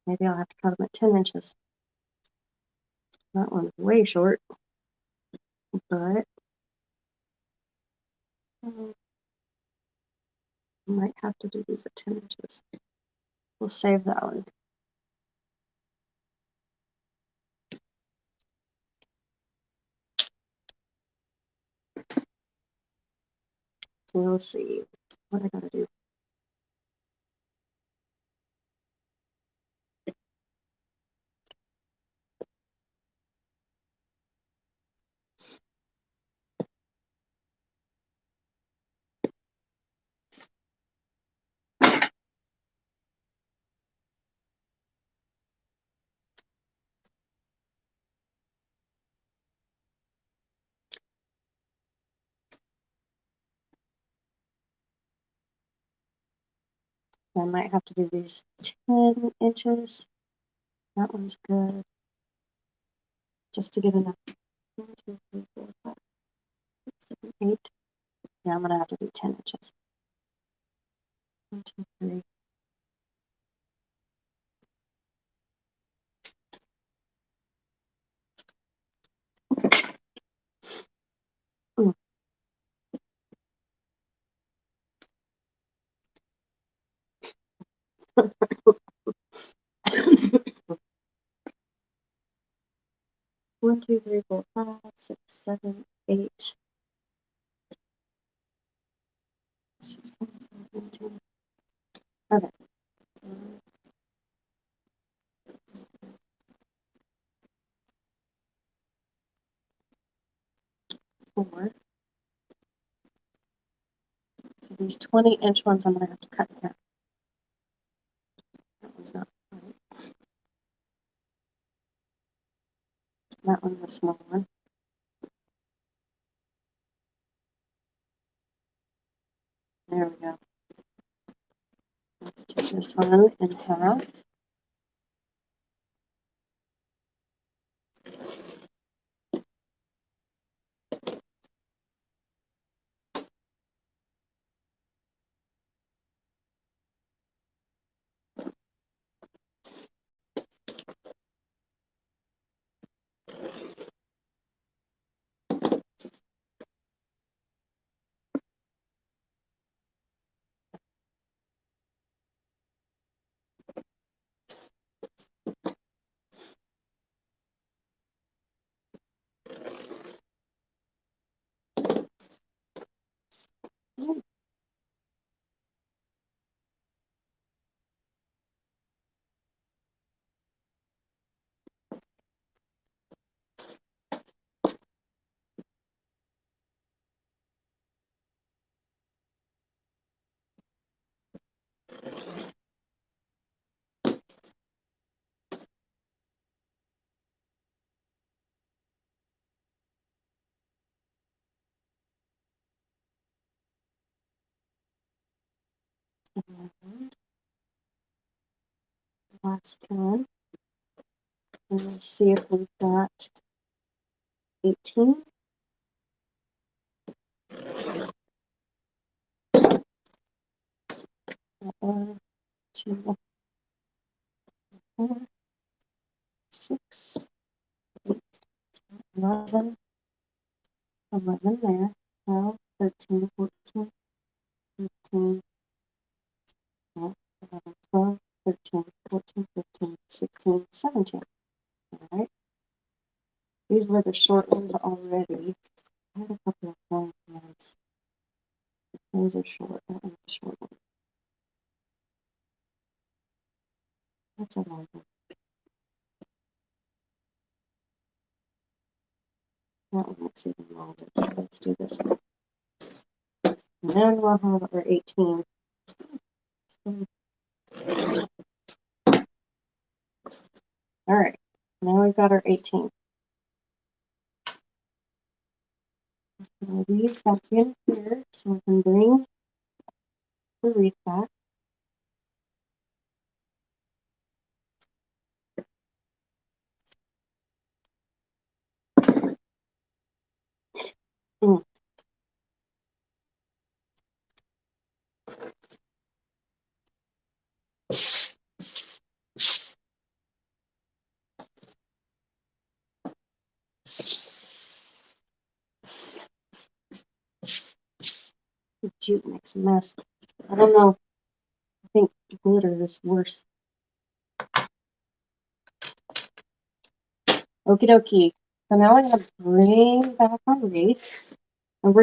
Maybe I'll have to cut them at 10 inches. That one's way short, but I might have to do these at 10 inches. We'll save that one. We'll see what I gotta do. I might have to do these 10 inches. That one's good. Just to get enough. 1, 2, 3, 4, 5, 6, 7, 8. Yeah, I'm gonna have to do 10 inches. 1, 2, 3. Ooh. One, two, three, four, 5, 6, 7, 8. 6, 7, 17. Okay. 4. So these 20-inch ones I'm gonna have to cut here. That one's not right. That one's a small one. There we go. Let's take this one in half. And last one. And let's see if we've got 18. One, 2, 4, 6. 11, 11 there, 12, 13, 14, 15, 11, 12, 13, 14, 15, 16, 17. All right. These were the short ones already. I had a couple of long ones. Those are short. That one's a short one. That's a long one. That one looks even longer. So let's do this one. And then we'll have our 18. All right. Now we've got our 18. I'll these back in here so I can bring the wreath back. Mm. The jute makes a mess. I don't know. I think glitter is worse. Okie dokie. So now I'm gonna bring back our wreath, and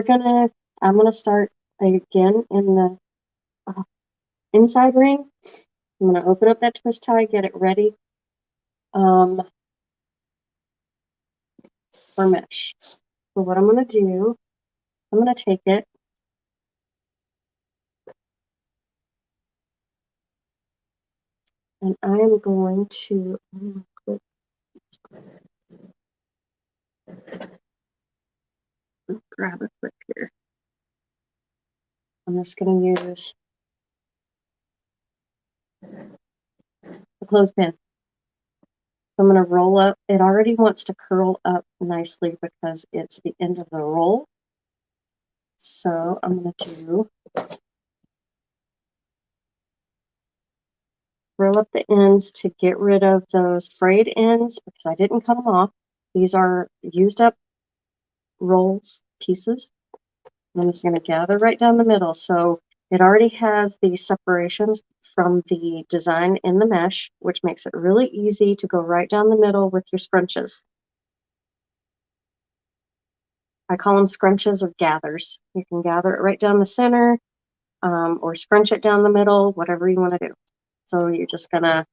I'm gonna start again in the inside ring. I'm gonna open up that twist tie, get it ready for mesh. So what I'm gonna do, I'm gonna take it and I am going to grab a clip here. I'm just gonna use a clothespin. So I'm going to roll up. It already wants to curl up nicely because it's the end of the roll. So I'm going to roll up the ends to get rid of those frayed ends because I didn't cut them off. These are used up rolls pieces. I'm just going to gather right down the middle. So it already has the separations from the design in the mesh, which makes it really easy to go right down the middle with your scrunches. I call them scrunches or gathers. You can gather it right down the center or scrunch it down the middle, whatever you want to do. So you're just going to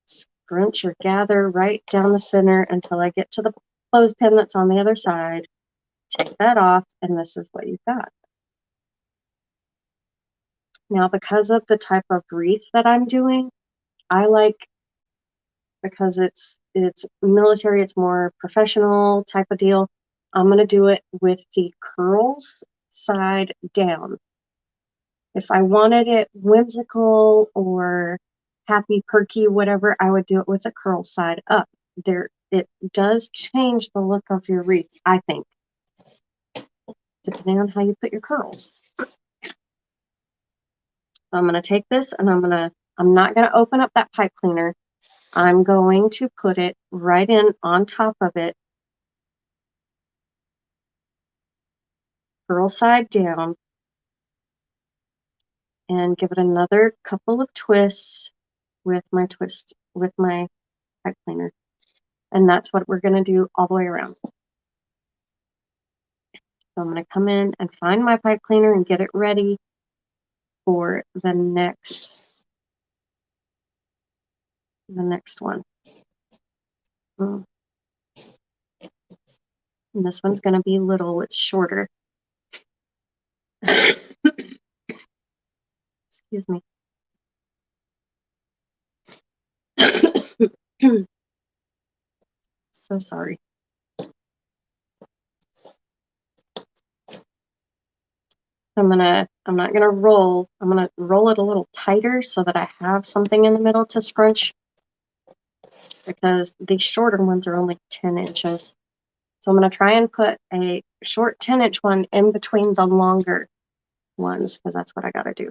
scrunch or gather right down the center until I get to the clothespin that's on the other side. Take that off, and this is what you've got. Now, because of the type of wreath that I'm doing, I like, because it's military, it's more professional type of deal, I'm going to do it with the curls side down. If I wanted it whimsical or happy, perky, whatever, I would do it with a curl side up. It does change the look of your wreath, I think, depending on how you put your curls. So I'm going to take this and I'm not going to open up that pipe cleaner. I'm going to put it right in on top of it, curl side down, and give it another couple of twists with my pipe cleaner. And that's what we're going to do all the way around. So I'm going to come in and find my pipe cleaner and get it ready for the next one. And this one's going to be little, it's shorter. Excuse me. So sorry. I'm not gonna roll. I'm gonna roll it a little tighter so that I have something in the middle to scrunch, because these shorter ones are only 10 inches. So I'm gonna try and put a short 10-inch one in between the longer ones, because that's what I gotta do.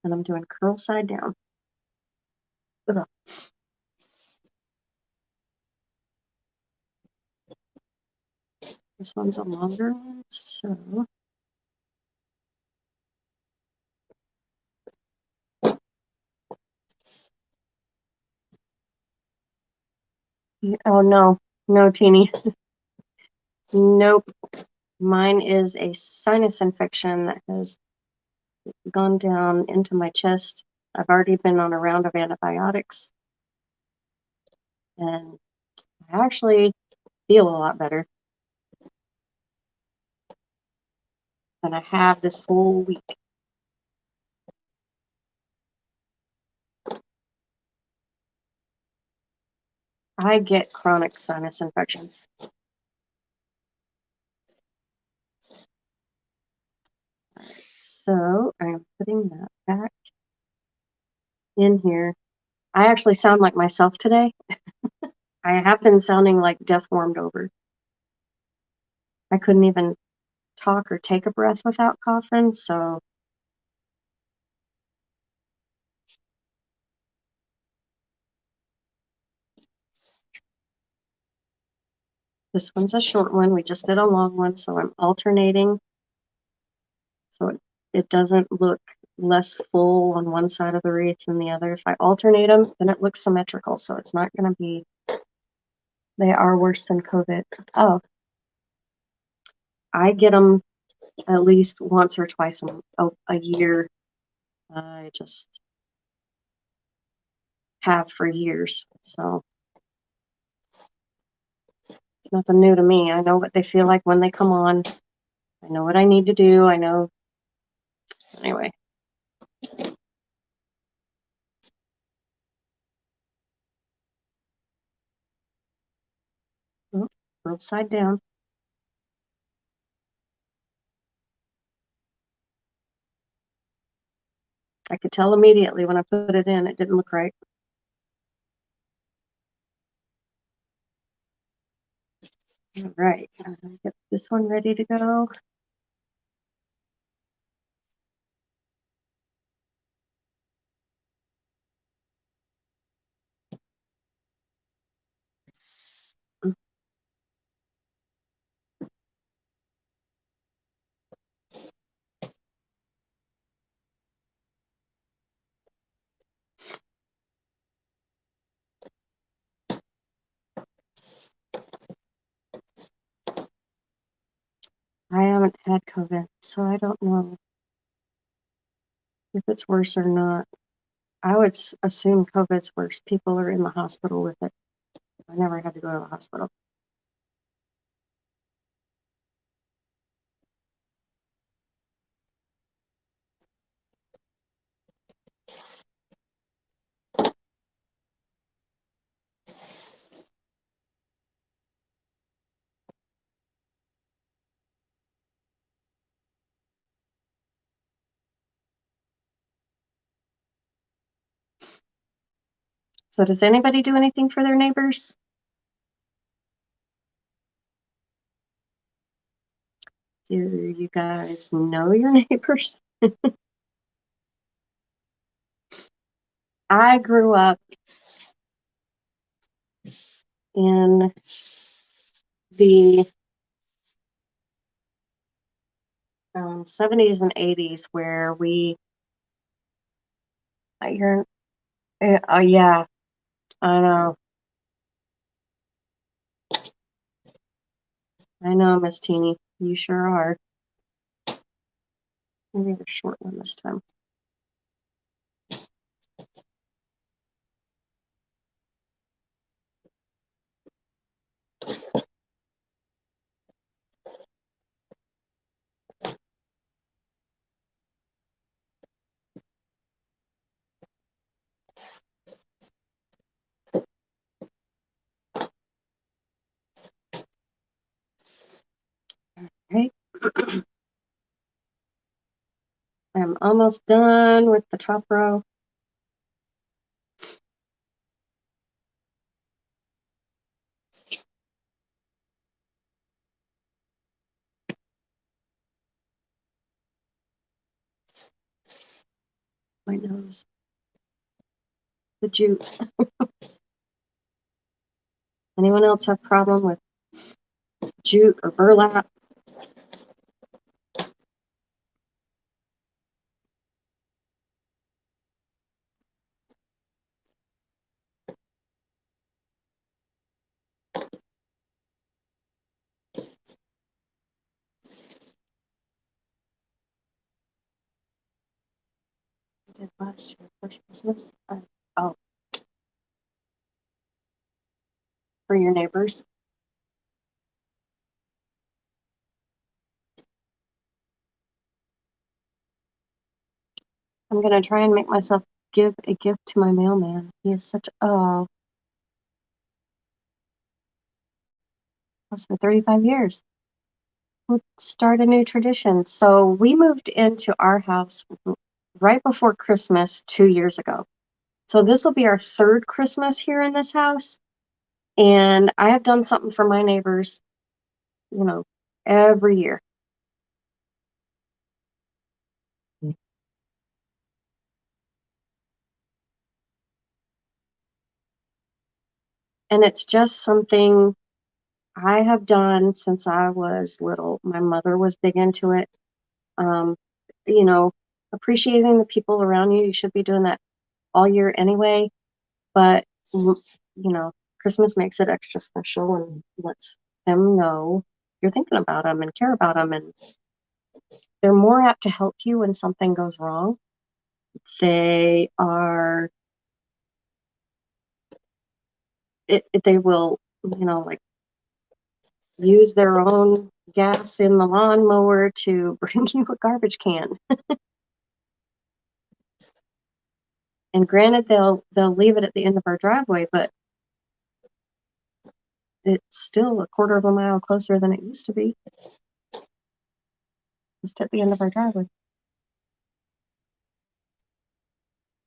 and I'm doing curl side down. Ugh. This one's a longer one, so oh no, teeny. Nope. Mine is a sinus infection that has gone down into my chest. I've already been on a round of antibiotics, and I actually feel a lot better than I have this whole week. I get chronic sinus infections. So I'm putting that back in here. I actually sound like myself today. I have been sounding like death warmed over. I couldn't even talk or take a breath without coughing, so this one's a short one. We just did a long one, so I'm alternating so it doesn't look less full on one side of the wreath than the other. If I alternate them, then it looks symmetrical, so it's not going to be, they are worse than COVID. Oh, I get them at least once or twice a year. I just have for years, so it's nothing new to me. I know what they feel like when they come on. I know what I need to do. I know. Anyway. Oh, both side down. I could tell immediately when I put it in, it didn't look right. All right, get this one ready to go. I haven't had COVID, so I don't know if it's worse or not. I would assume COVID's worse. People are in the hospital with it. I never had to go to the hospital. So does anybody do anything for their neighbors? Do you guys know your neighbors? I grew up in the 70s and 80s where you're, yeah, I know. I know, Miss Teeny. You sure are. Maybe a short one this time. Okay. I'm almost done with the top row. my nose. The jute. Anyone else have problem with jute or burlap? I did last year, first Christmas. Oh, for your neighbors. I'm gonna try and make myself give a gift to my mailman. He is such for 35 years. We'll start a new tradition. So we moved into our house right before Christmas 2 years ago. So this will be our third Christmas here in this house. And I have done something for my neighbors, every year. And it's just something I have done since I was little. My mother was big into it. Um, you know, appreciating the people around you. You should be doing that all year anyway. But, Christmas makes it extra special and lets them know you're thinking about them and care about them. And they're more apt to help you when something goes wrong. They are, they will, like use their own gas in the lawnmower to bring you a garbage can. And granted, they'll leave it at the end of our driveway, but it's still a quarter of a mile closer than it used to be. Just at the end of our driveway.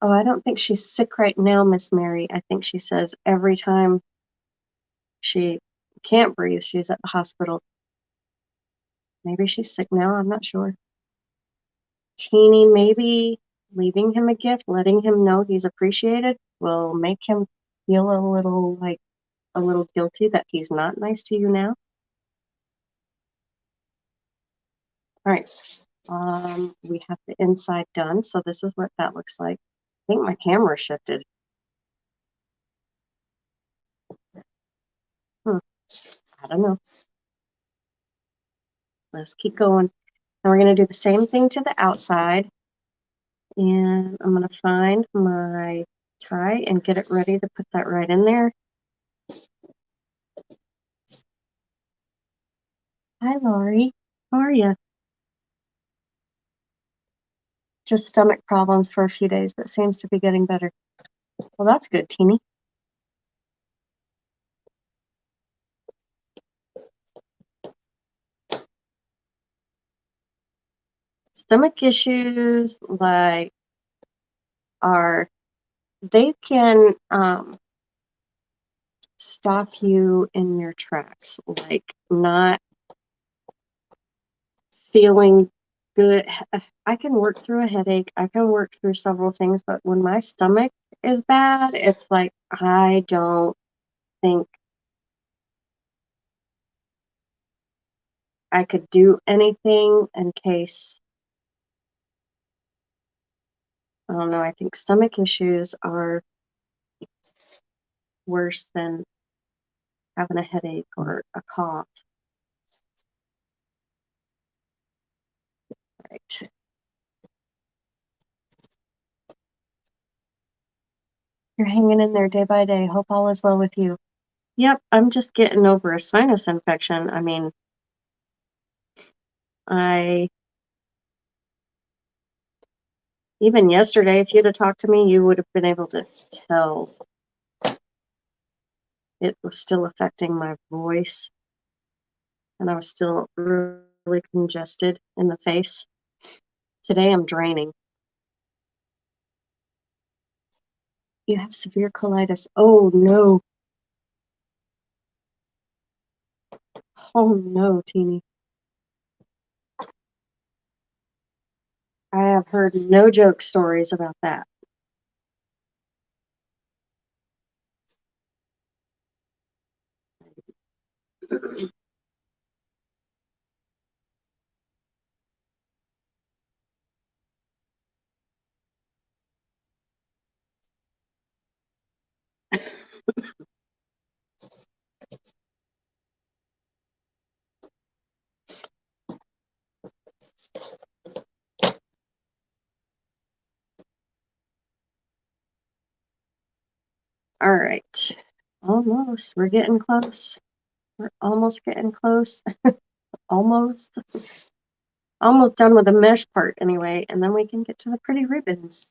Oh, I don't think she's sick right now, Miss Mary. I think she says every time she can't breathe, she's at the hospital. Maybe she's sick now, I'm not sure. Teeny, maybe leaving him a gift, letting him know he's appreciated, will make him feel a little guilty that he's not nice to you now. All right. We have the inside done, so this is what that looks like. I think my camera shifted. I don't know. Let's keep going. Now we're going to do the same thing to the outside. And I'm going to find my tie and get it ready to put that right in there. Hi, Lori. How are you? Just stomach problems for a few days, but seems to be getting better. Well, that's good, Teeny. Stomach issues they can stop you in your tracks, like not feeling good. I can work through a headache. I can work through several things, but when my stomach is bad, it's like I don't think I could do anything in case. I don't know. I think stomach issues are worse than having a headache or a cough. Right. You're hanging in there day by day. Hope all is well with you. Yep, I'm just getting over a sinus infection. I mean, even yesterday, if you'd have talked to me, you would have been able to tell it was still affecting my voice, and I was still really congested in the face. Today, I'm draining. You have severe colitis. Oh, no. Oh, no, Teeny. I have heard no joke stories about that. All right. Almost. We're getting close. We're almost getting close. Almost. Almost done with the mesh part anyway, and then we can get to the pretty ribbons.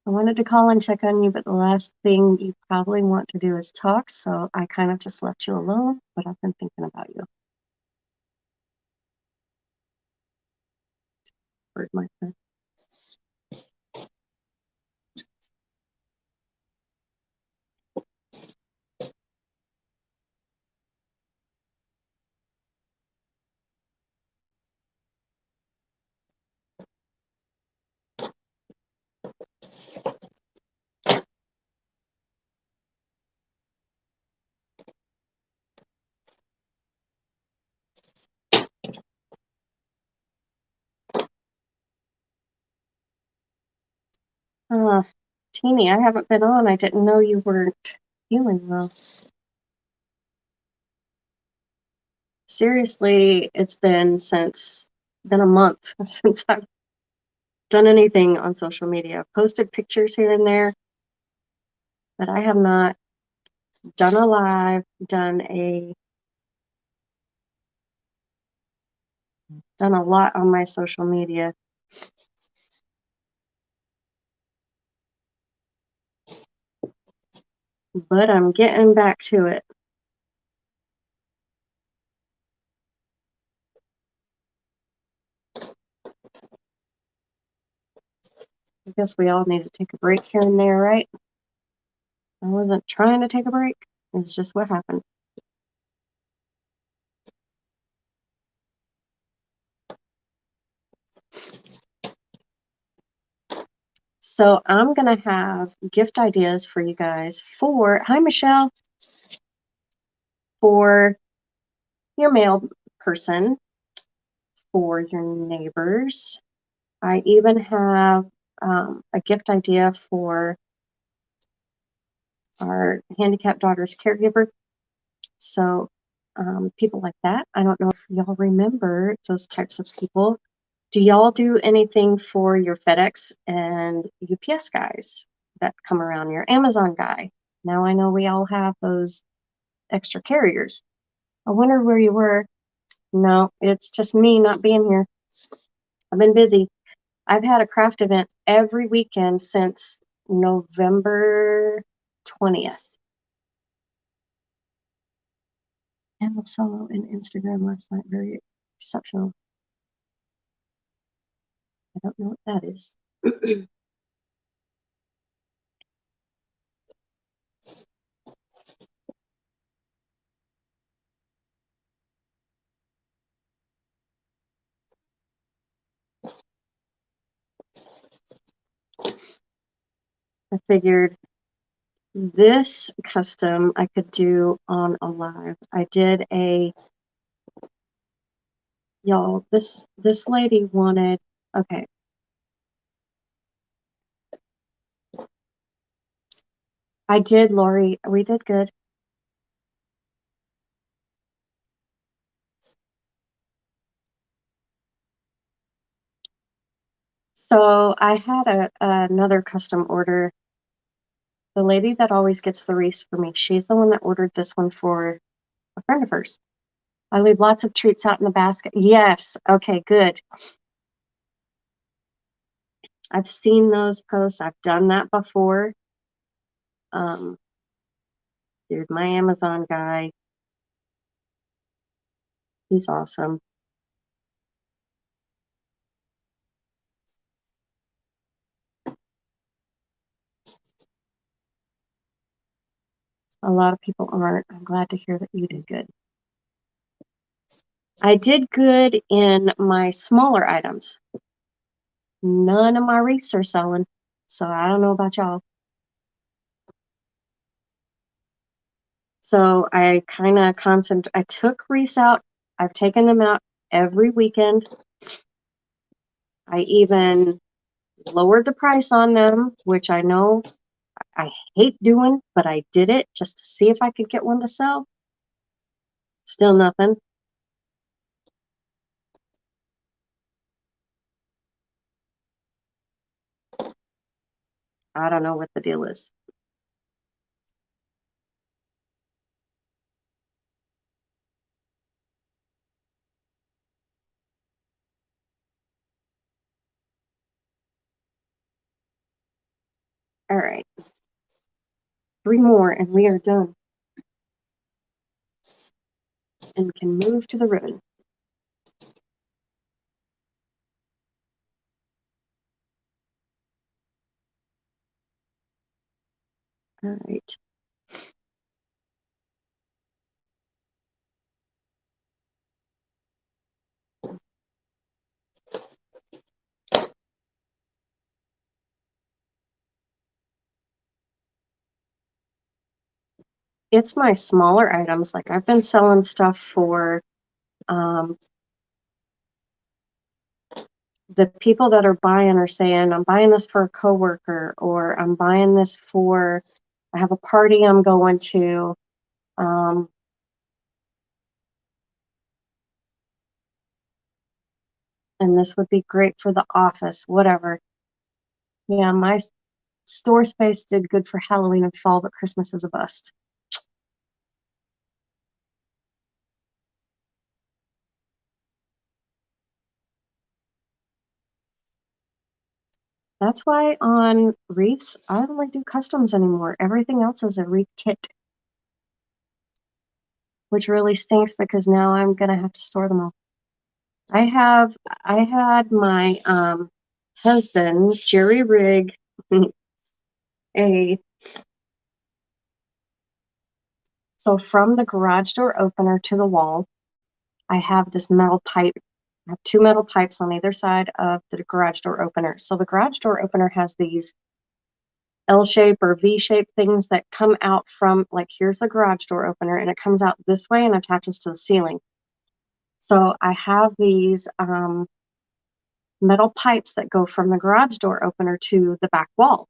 I wanted to call and check on you, but the last thing you probably want to do is talk, so I kind of just left you alone, but I've been thinking about you. Word my friend. Teeny, I haven't been on. I didn't know you weren't feeling well. Seriously, it's been a month since I've done anything on social media. I've posted pictures here and there, but I have not done a live, done a lot on my social media. But I'm getting back to it. I guess we all need to take a break here and there, right? I wasn't trying to take a break. It's just what happened. So I'm going to have gift ideas for you guys hi, Michelle, for your mail person, for your neighbors. I even have a gift idea for our handicapped daughter's caregiver. So people like that. I don't know if y'all remember those types of people. Do y'all do anything for your FedEx and UPS guys that come around, your Amazon guy? Now I know we all have those extra carriers. I wonder where you were. No, it's just me not being here. I've been busy. I've had a craft event every weekend since November 20th. And the solo in Instagram last night, very exceptional. I don't know what that is. I figured this custom I could do on a live. I did y'all, this lady wanted, okay. I did, Lori. We did good. So I had another custom order. The lady that always gets the wreaths for me, she's the one that ordered this one for a friend of hers. I leave lots of treats out in the basket. Yes. Okay, good. I've seen those posts. I've done that before. Dude, my Amazon guy, he's awesome. A lot of people aren't. I'm glad to hear that you did good. I did good in my smaller items. None of my wreaths are selling, so I don't know about y'all. So I kind of I took wreaths out. I've taken them out every weekend. I even lowered the price on them, which I know I hate doing, but I did it just to see if I could get one to sell. Still nothing. I don't know what the deal is. All right. 3 more and we are done. And can move to the ribbon. All right. It's my smaller items. Like I've been selling stuff for the people that are buying are saying, I'm buying this for a coworker, or I'm buying this for, I have a party I'm going to. And this would be great for the office, whatever. Yeah, my store space did good for Halloween and fall, but Christmas is a bust. That's why on wreaths, I don't like do customs anymore. Everything else is a wreath kit, which really stinks because now I'm gonna have to store them all. I had my husband jerry rig a so from the garage door opener to the wall, I have this metal pipe. I have 2 metal pipes on either side of the garage door opener. So the garage door opener has these L-shape or V-shape things that come out from, like, here's the garage door opener, and it comes out this way and attaches to the ceiling. So I have these metal pipes that go from the garage door opener to the back wall.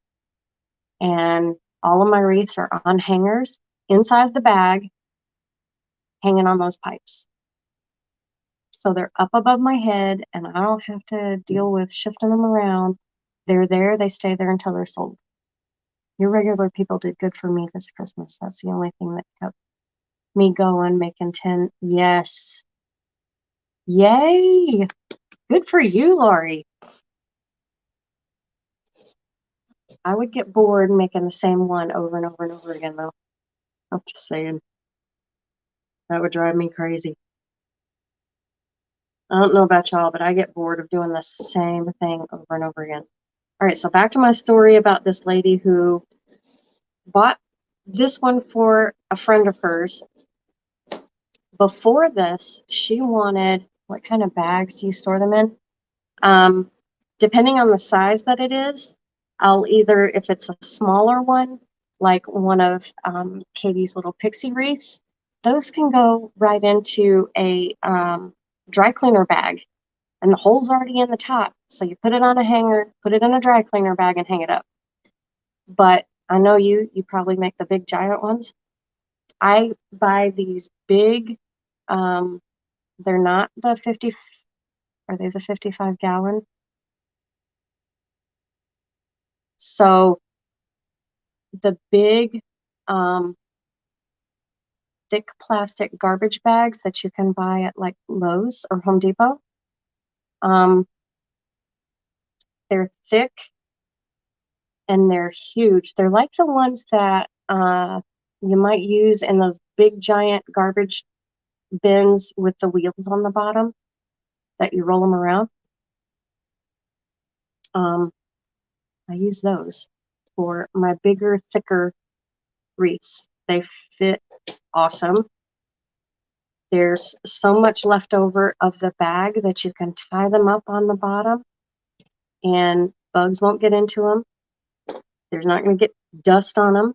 And all of my wreaths are on hangers inside the bag, hanging on those pipes. So they're up above my head, and I don't have to deal with shifting them around. They're there, they stay there until they're sold. Your regular people did good for me this Christmas. That's the only thing that kept me going, making 10. Yes. Yay. Good for you, Lori. I would get bored making the same one over and over and over again, though. I'm just saying. That would drive me crazy. I don't know about y'all, but I get bored of doing the same thing over and over again. All right, so back to my story about this lady who bought this one for a friend of hers. Before this, she wanted, what kind of bags do you store them in? Depending on the size that it is, I'll either, if it's a smaller one, like one of Katie's little pixie wreaths, those can go right into a dry cleaner bag, and the hole's already in the top. So you put it on a hanger, put it in a dry cleaner bag, and hang it up. But I know you probably make the big giant ones. I buy these big, they're not the 50, are they the 55 gallon? So the big, thick plastic garbage bags that you can buy at like Lowe's or Home Depot. They're thick and they're huge. They're like the ones that you might use in those big giant garbage bins with the wheels on the bottom that you roll them around. I use those for my bigger, thicker wreaths. They fit awesome. There's so much left over of the bag that you can tie them up on the bottom and bugs won't get into them. There's not going to get dust on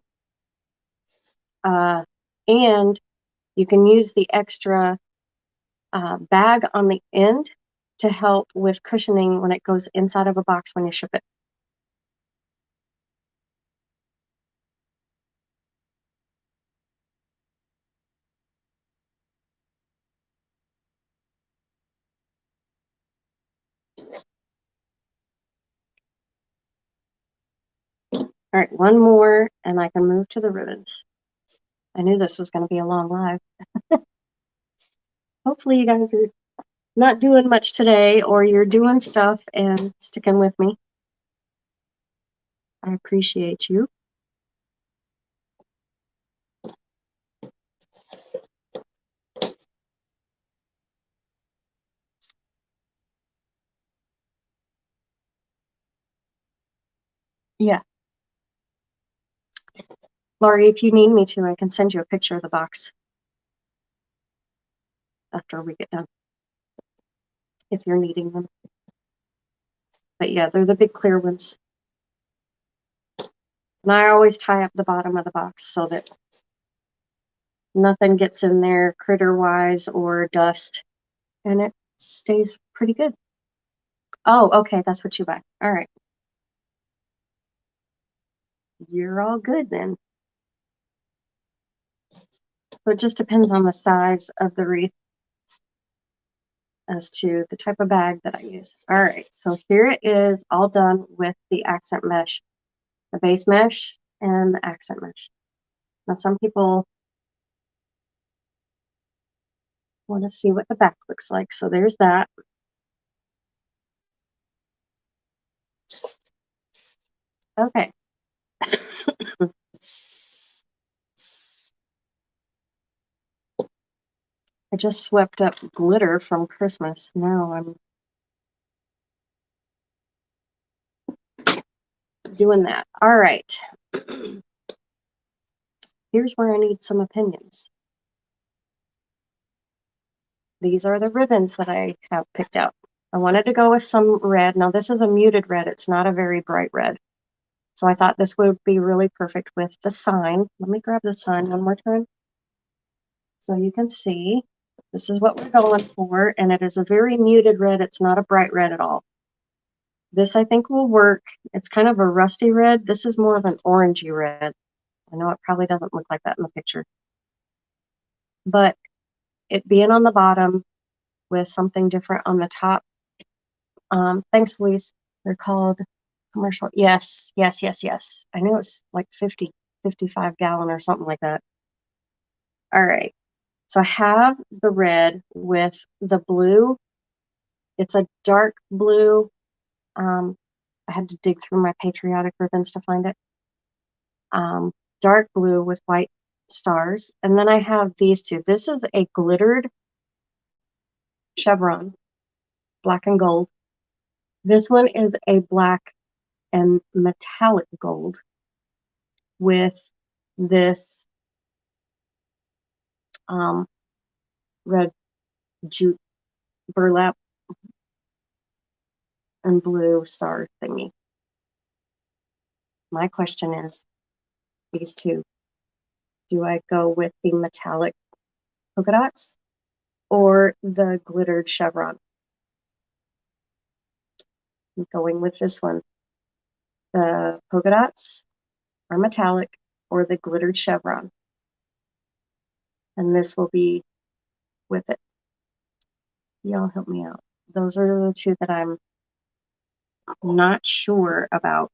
them. And you can use the extra bag on the end to help with cushioning when it goes inside of a box when you ship it. All right, one more and I can move to the ribbons. I knew this was going to be a long live. Hopefully you guys are not doing much today, or you're doing stuff and sticking with me. I appreciate you. Yeah. Laurie, if you need me to, I can send you a picture of the box after we get done, if you're needing them. But yeah, they're the big clear ones. And I always tie up the bottom of the box so that nothing gets in there critter-wise or dust. And it stays pretty good. Oh, okay, that's what you buy. All right. You're all good then. So it just depends on the size of the wreath as to the type of bag that I use. All right, so here it is all done with the accent mesh, the base mesh and the accent mesh. Now some people want to see what the back looks like, so there's that. Okay. I just swept up glitter from Christmas. Now I'm doing that. All right. Here's where I need some opinions. These are the ribbons that I have picked out. I wanted to go with some red. Now this is a muted red. It's not a very bright red. So I thought this would be really perfect with the sign. Let me grab the sign one more time. So you can see this is what we're going for. And it is a very muted red. It's not a bright red at all. This I think will work. It's kind of a rusty red. This is more of an orangey red. I know it probably doesn't look like that in the picture. But it being on the bottom with something different on the top. Thanks, Louise. They're called commercial. Yes, yes, yes, yes. I knew it was like 50, 55 gallon or something like that. All right. So I have the red with the blue. It's a dark blue. I had to dig through my patriotic ribbons to find it. Dark blue with white stars. And then I have these two. This is a glittered chevron, black and gold. This one is a black and metallic gold with this red jute burlap and blue star thingy. My question is, these two, do I go with the metallic polka dots or the glittered chevron? I'm going with this one. The polka dots are metallic or the glittered chevron. And this will be with it. Y'all help me out. Those are the two that I'm not sure about.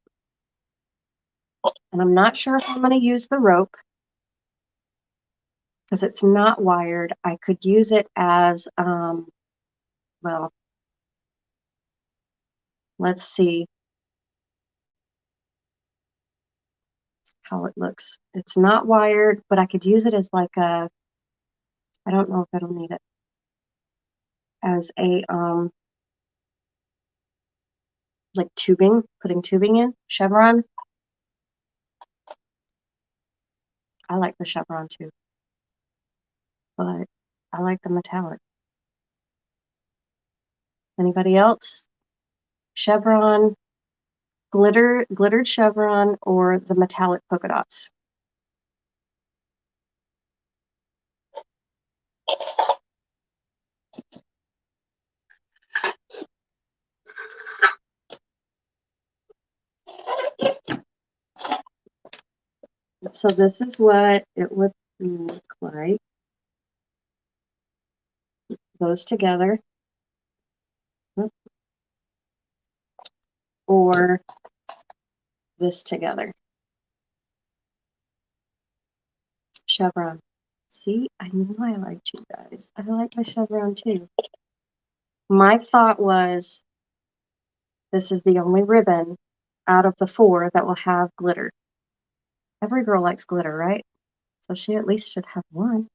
And I'm not sure if I'm going to use the rope because it's not wired. I could use it as, well, let's see how it looks. It's not wired, but I could use it as like a, I don't know if it'll need it, as a, like tubing, putting tubing in, chevron. I like the chevron too, but I like the metallic. Anybody else? Chevron, glittered chevron, or the metallic polka dots? So this is what it would look like. Those together. Or this together. Chevron. See, I knew I liked you guys. I like my chevron too. My thought was, this is the only ribbon out of the 4 that will have glitter. Every girl likes glitter, right? So she at least should have one.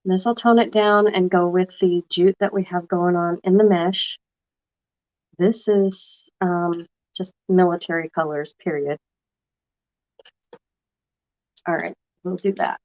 This will tone it down and go with the jute that we have going on in the mesh. This is just military colors, period. All right, we'll do that.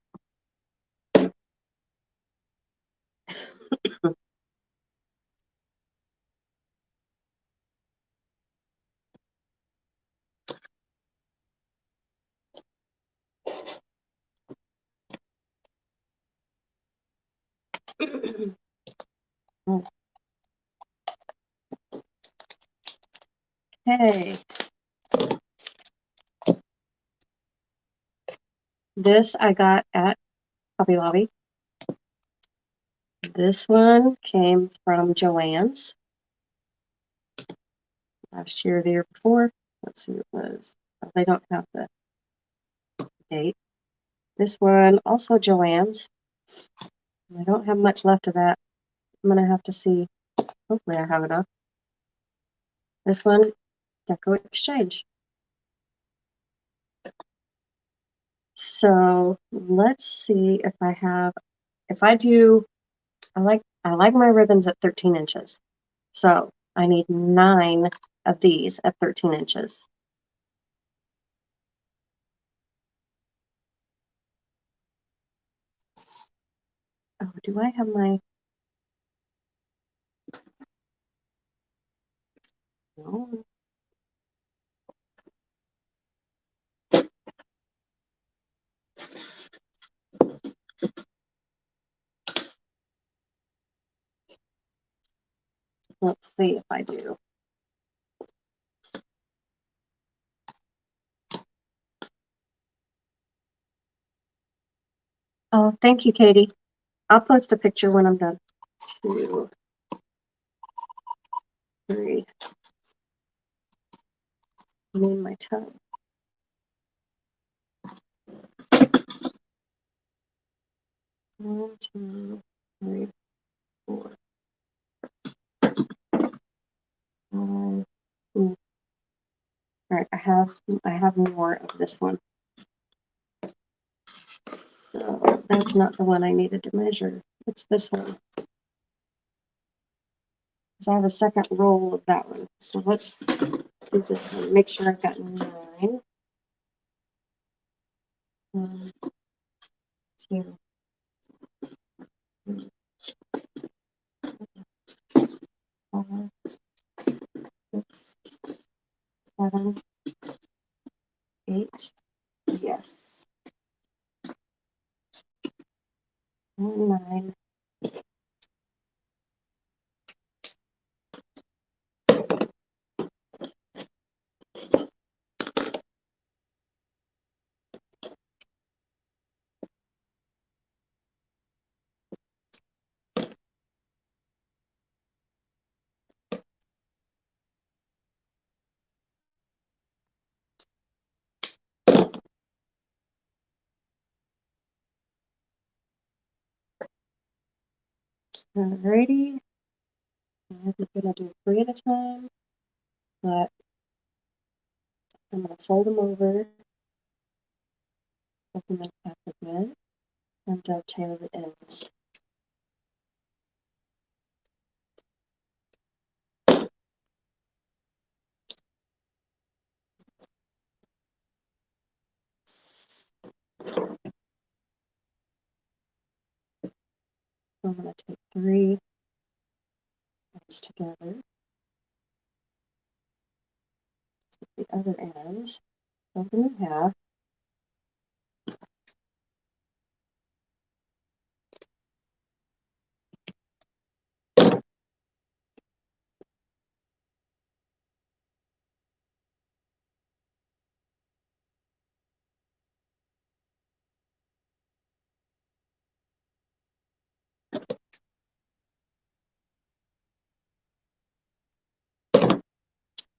Okay. This I got at Hobby Lobby. This one came from Joann's last year or the year before. Let's see what it was. Oh, they don't have the date. This one, also Joann's. I don't have much left of that. I'm going to have to see. Hopefully I have enough. This one, Deco Exchange. So let's see if I have, if I do, I like my ribbons at 13 inches. So I need 9 of these at 13 inches. Oh, do I have my, no. Let's see if I do. Oh, thank you, Katie. I'll post a picture when I'm done. 2, 3. I need my tub. 1, 2, 3, 4, 5. All right, I have more of this one. So that's not the one I needed to measure. It's this one. Because I have a second roll of that one. So let's do this one. Make sure I've got 9. 1, 2, 3, 4, 6, 7, 8. Yes. 9. Alrighty. I'm gonna do 3 at a time, but I'm gonna fold them over, open them up again, and dovetail the ends. I'm going to take 3 ends together. The other ends, fold them in half.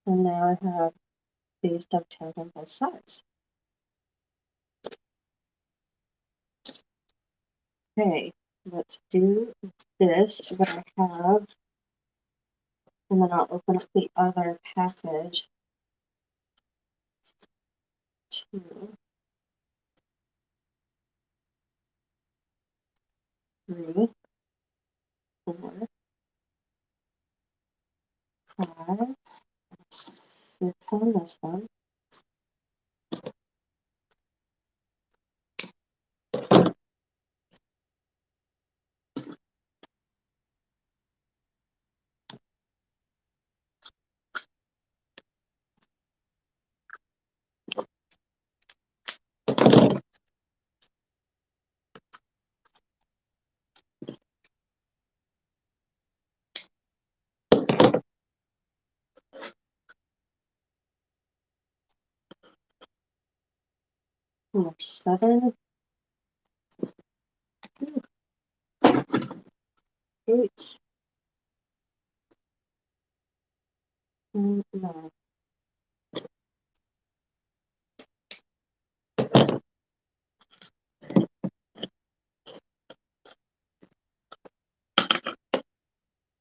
And now I have these dovetailed on both sides. Okay, let's do this, what I have, and then I'll open up the other package. 2, 3, 4, 5, 6 on this one. And there's 7, 8, and 9.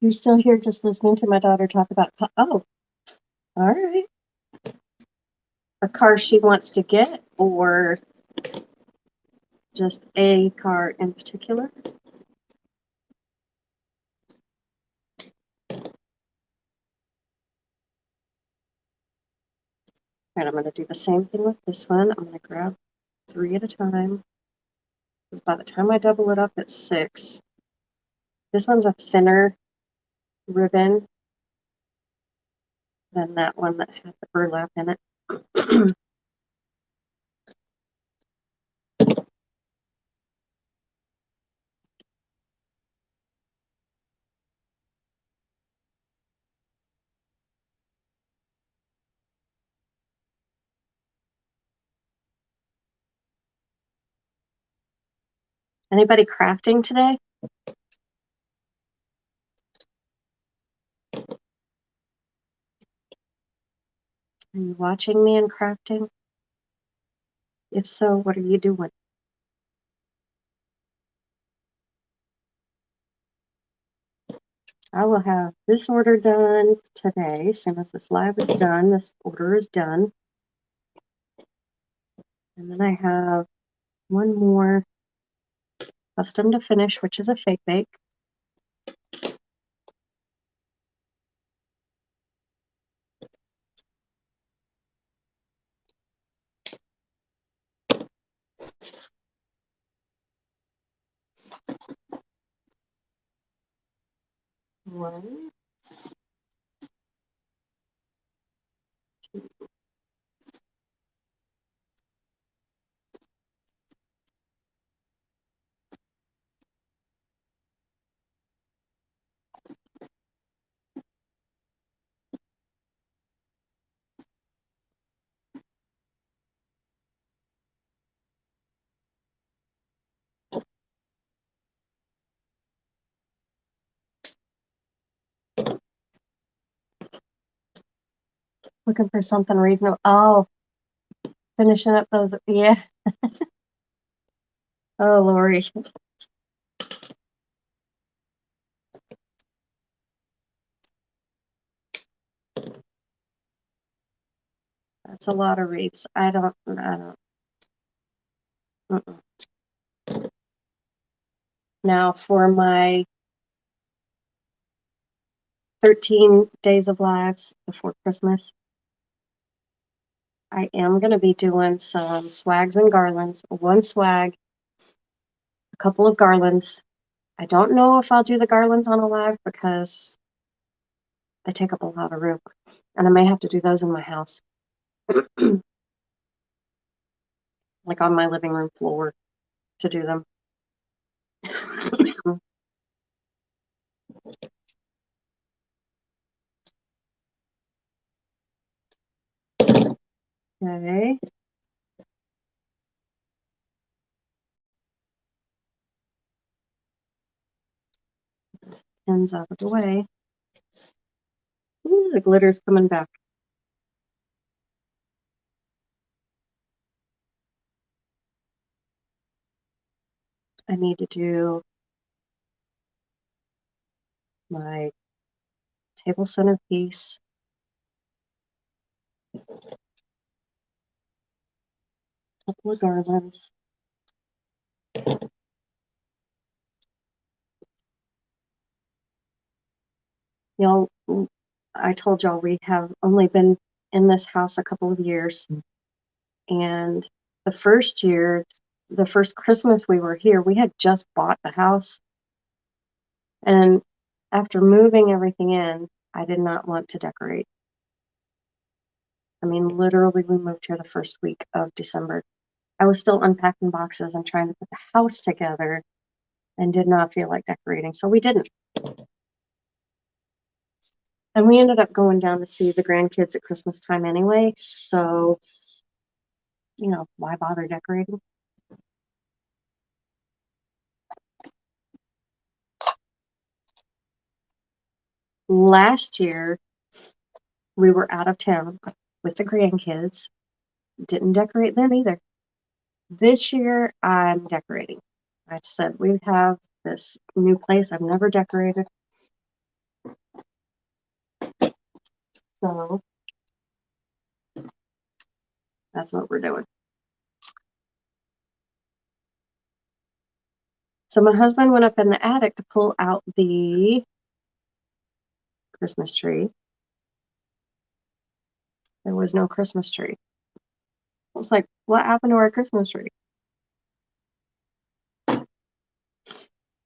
You're still here just listening to my daughter talk about, oh, all right. A car she wants to get, or just a car in particular? All right, I'm going to do the same thing with this one. I'm going to grab 3 at a time, because by the time I double it up, it's 6. This one's a thinner ribbon than that one that had the burlap in it. Anybody crafting today? Are you watching me in crafting? If so, what are you doing? I will have this order done today. As soon as this live is done, this order is done. And then I have one more custom to finish, which is a fake bake. One, two, looking for something reasonable. Oh, finishing up those. Yeah. Oh, Lori. That's a lot of wreaths. I don't. Now for my 13 days of lives before Christmas, I am going to be doing some swags and garlands. One swag, a couple of garlands, I don't know if I'll do the garlands on a live because they take up a lot of room, and I may have to do those in my house, like on my living room floor to do them. Okay. Pins out of the way. Ooh, the glitter's coming back. I need to do my table centerpiece. Couple of garlands. Y'all, I told y'all we have only been in this house a couple of years. And the first year, the first Christmas we were here, we had just bought the house. And after moving everything in, I did not want to decorate. I mean, literally, we moved here the first week of December. I was still unpacking boxes and trying to put the house together and did not feel like decorating. So we didn't. And we ended up going down to see the grandkids at Christmas time anyway. So, you know, why bother decorating? Last year, we were out of town with the grandkids. Didn't decorate then either. This year, I'm decorating. I said, we have this new place I've never decorated. So that's what we're doing. So my husband went up in the attic to pull out the Christmas tree. There was no Christmas tree. I was like, what happened to our Christmas tree?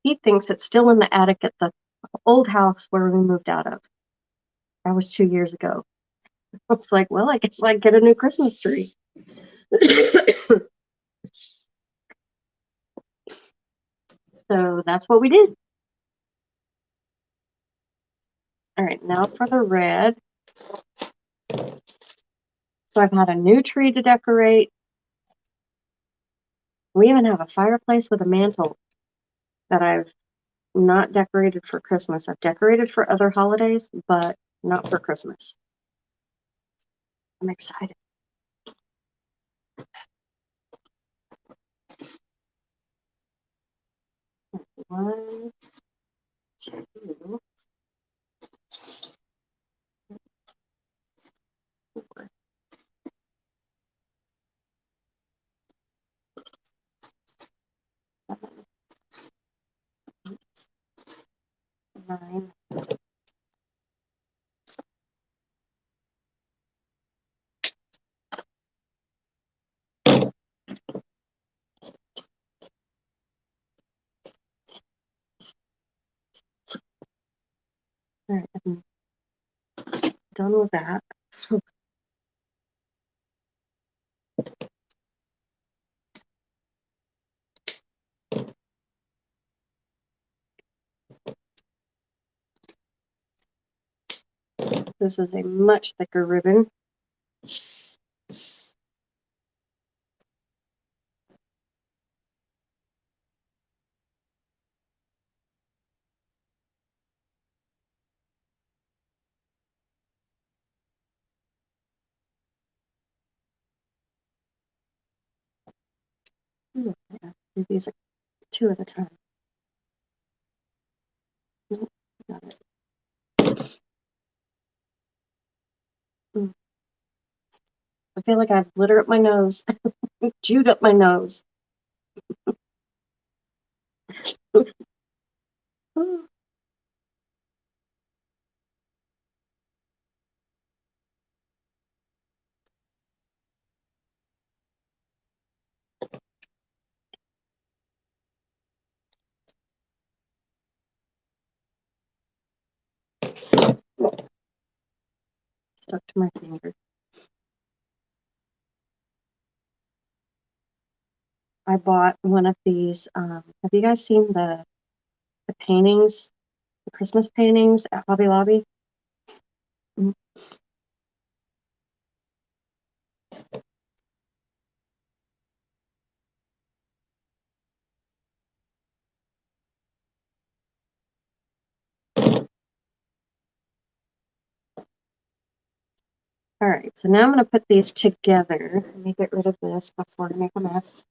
He thinks it's still in the attic at the old house where we moved out of. That was 2 years ago. It's like, well, I guess I'd get a new Christmas tree. So that's what we did. All right, now for the red. So I've had a new tree to decorate. We even have a fireplace with a mantle that I've not decorated for Christmas. I've decorated for other holidays, but not for Christmas. I'm excited. One, two, 4, 7, 9. All right, I'm done with that. This is a much thicker ribbon. Yeah, do these 2 at a time. Nope, got it. I feel like I have glitter up my nose, chewed up my nose. Stuck to my finger. I bought one of these. Have you guys seen the paintings, the Christmas paintings at Hobby Lobby? Mm. All right, so now I'm going to put these together. Let me get rid of this before I make a mess.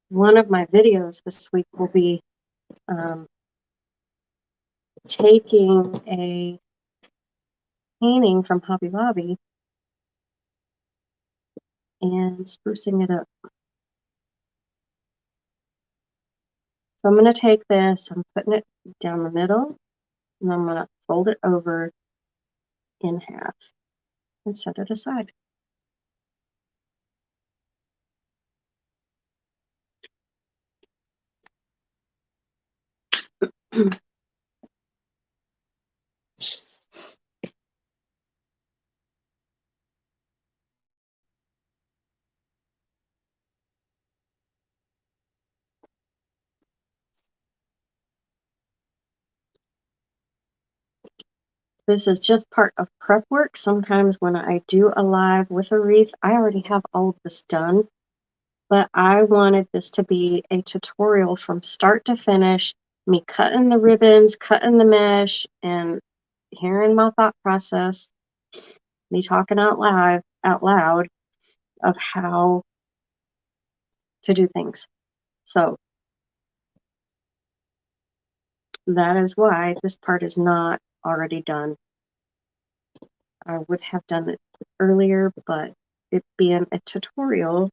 One of my videos this week will be taking a painting from Hobby Lobby and sprucing it up. So I'm going to take this, I'm putting it down the middle, and I'm going to fold it over in half and set it aside. This is just part of prep work. Sometimes when I do a live with a wreath, I already have all of this done, but I wanted this to be a tutorial from start to finish, me cutting the ribbons, cutting the mesh, and hearing my thought process, me talking out loud of how to do things. So that is why this part is not already done. I would have done it earlier, but it being a tutorial,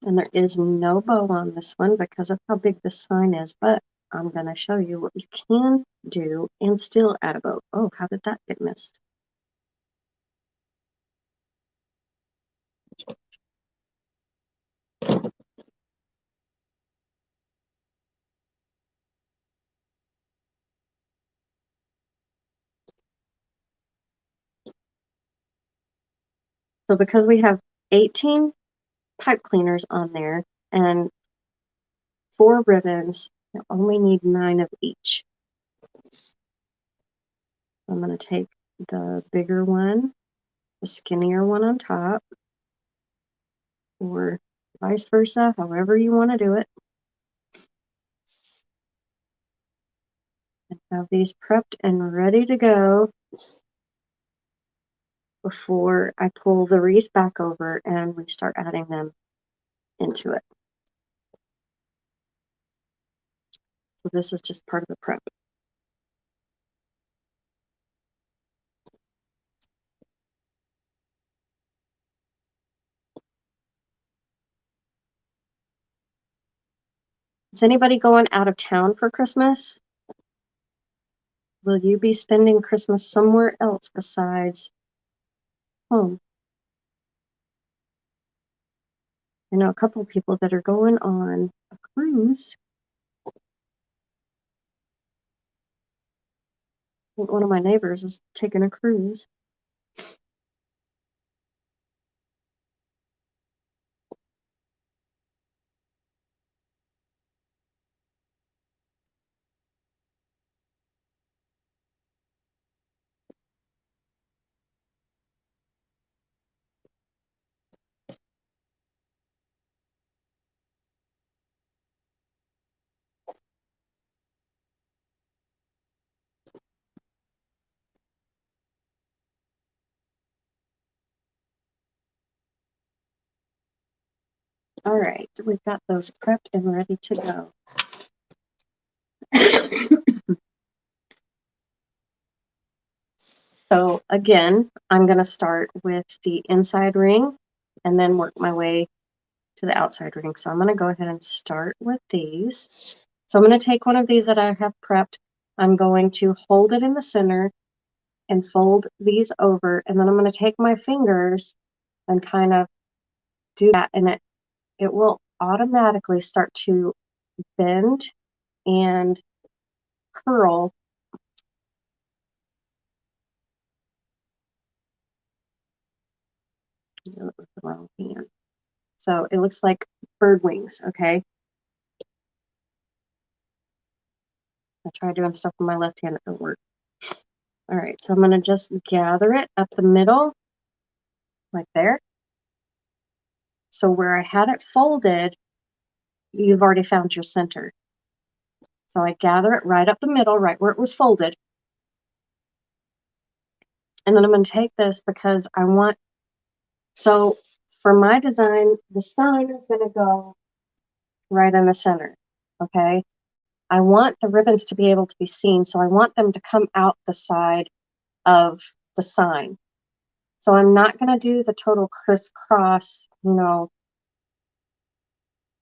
and there is no bow on this one because of how big the sign is, but I'm going to show you what you can do and still add a bow. Oh, how did that get missed? So because we have 18 pipe cleaners on there and 4 ribbons, I only need 9 of each. I'm going to take the bigger one, the skinnier one on top, or vice versa, however you want to do it. And have these prepped and ready to go before I pull the wreath back over and we start adding them into it. So this is just part of the prep. Is anybody going out of town for Christmas? Will you be spending Christmas somewhere else besides home? I know a couple of people that are going on a cruise. I think one of my neighbors is taking a cruise. All right, we've got those prepped and ready to go. So again, I'm going to start with the inside ring and then work my way to the outside ring. So I'm going to go ahead and start with these. So I'm going to take one of these that I have prepped. I'm going to hold it in the center and fold these over, and then I'm going to take my fingers and kind of do that, and it will automatically start to bend and curl. It was the wrong hand. So it looks like bird wings, okay? I tried doing stuff with my left hand, it didn't work. All right, so I'm gonna just gather it up the middle, like there. So where I had it folded, you've already found your center. So I gather it right up the middle, right where it was folded. And then I'm gonna take this because I want, so for my design, the sign is gonna go right in the center, okay? I want the ribbons to be able to be seen, so I want them to come out the side of the sign. So I'm not going to do the total crisscross,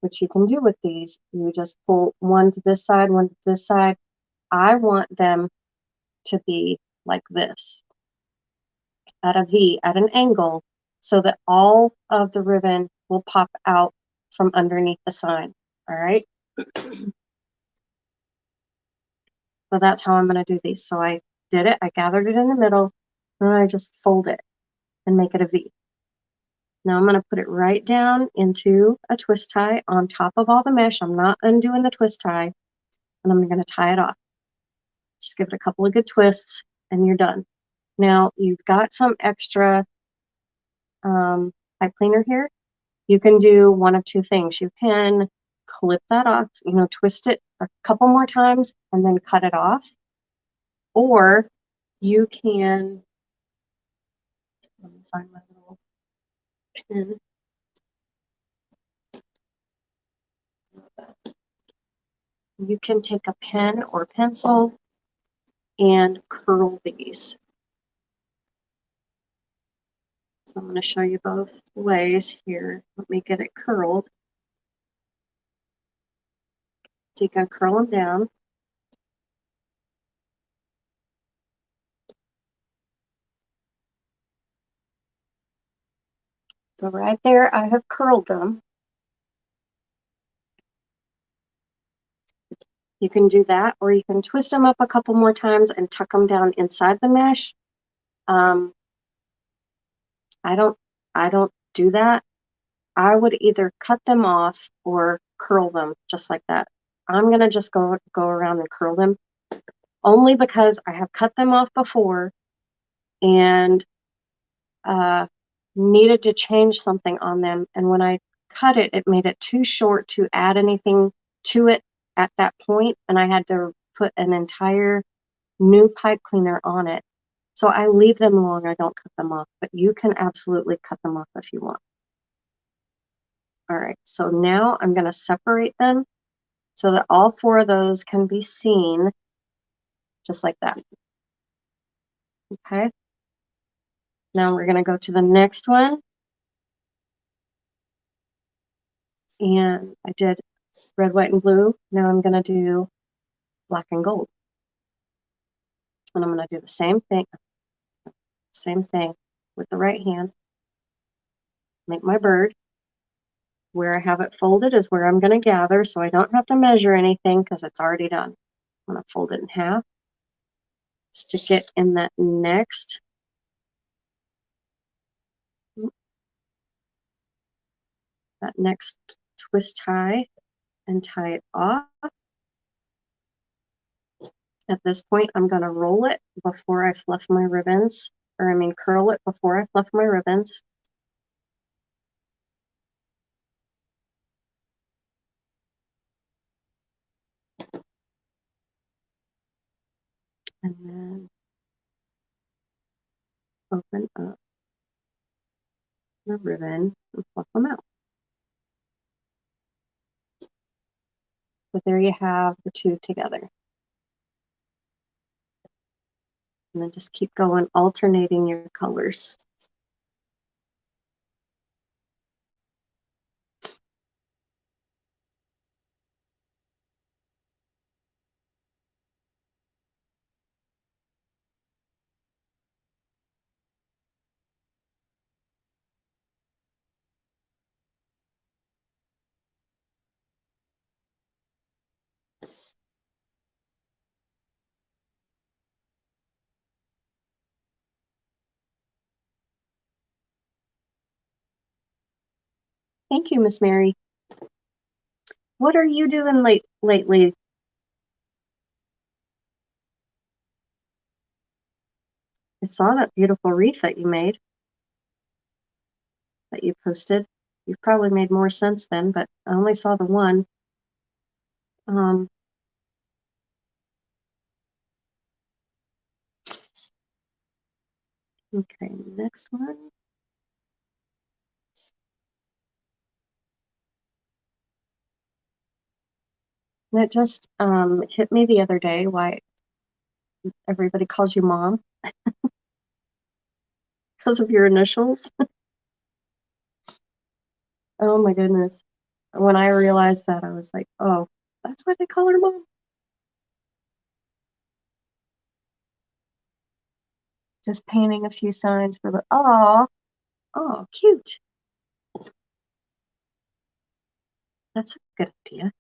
which you can do with these. You just pull one to this side, one to this side. I want them to be like this, at a V, at an angle, so that all of the ribbon will pop out from underneath the sign. All right. So that's how I'm going to do these. So I did it. I gathered it in the middle, and I just fold it and make it a V. Now I'm going to put it right down into a twist tie on top of all the mesh. I'm not undoing the twist tie, and I'm going to tie it off. Just give it a couple of good twists, and you're done. Now you've got some extra pipe cleaner here. You can do one of two things. You can clip that off, twist it a couple more times and then cut it off. Or you can, let me find my little pin. You can take a pen or pencil and curl these. So I'm going to show you both ways here. Let me get it curled. So you can curl them down. So right there, I have curled them. You can do that, or you can twist them up a couple more times and tuck them down inside the mesh. I don't do that. I would either cut them off or curl them just like that. I'm gonna just go around and curl them, only because I have cut them off before and needed to change something on them. And when I cut it, it made it too short to add anything to it at that point, and I had to put an entire new pipe cleaner on it. So I leave them long. I don't cut them off, but you can absolutely cut them off if you want. All right, so now I'm going to separate them so that all four of those can be seen just like that. Okay. Now we're going to go to the next one. And I did red, white, and blue. Now I'm going to do black and gold. And I'm going to do the same thing with the right hand. Make my bird. Where I have it folded is where I'm going to gather, so I don't have to measure anything because it's already done. I'm going to fold it in half, stick it in that next twist tie and tie it off. At this point, I'm going to roll it before I fluff my ribbons, curl it before I fluff my ribbons. And then open up the ribbon and fluff them out. So there you have the two together. And then just keep going, alternating your colors. Thank you, Miss Mary. What are you doing lately? I saw that beautiful wreath that you made, that you posted. You've probably made more since then, but I only saw the one. Um, okay, next one. And it just hit me the other day why everybody calls you mom because of your initials. Oh my goodness. When I realized that, I was like, oh, that's why they call her mom. Just painting a few signs for the, oh, cute. That's a good idea.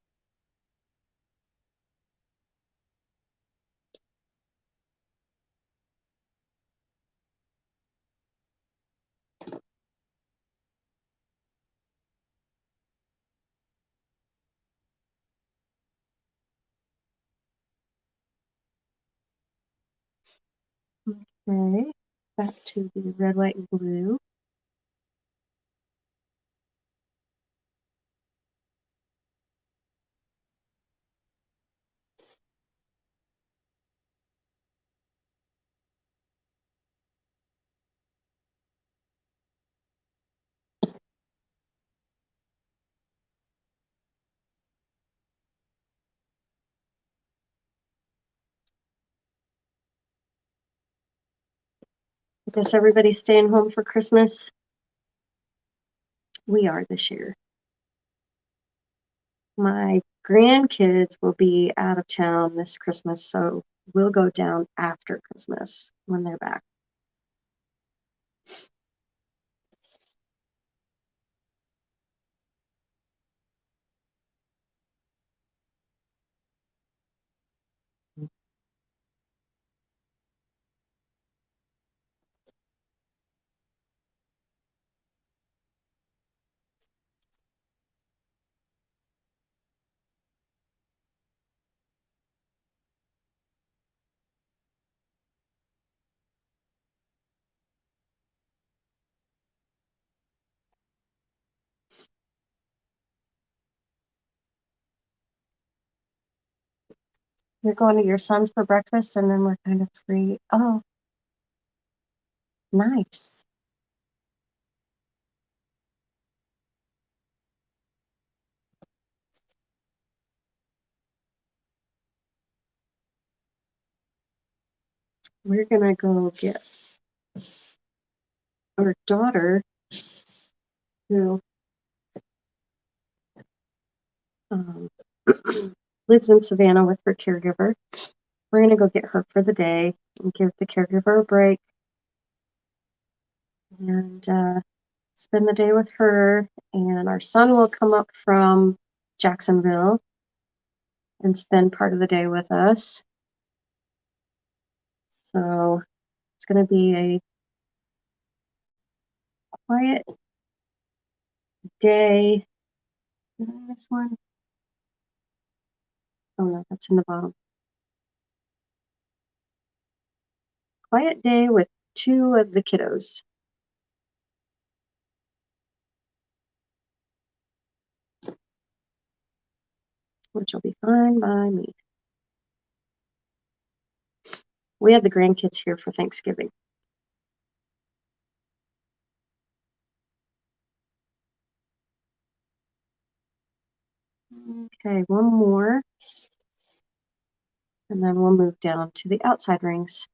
Okay, back to the red, white, and blue. I guess everybody's staying home for Christmas. We are this year. My grandkids will be out of town this Christmas, so we'll go down after Christmas when they're back. You're going to your son's for breakfast, and then we're kind of free. Oh, nice. We're gonna go get our daughter, who um, lives in Savannah with her caregiver. We're gonna go get her for the day and give the caregiver a break and spend the day with her. And our son will come up from Jacksonville and spend part of the day with us. So it's going to be a quiet day. Did I miss one? Oh no, that's in the bottom. Quiet day with two of the kiddos. Which will be fine by me. We had the grandkids here for Thanksgiving. Okay, one more. And then we'll move down to the outside rings.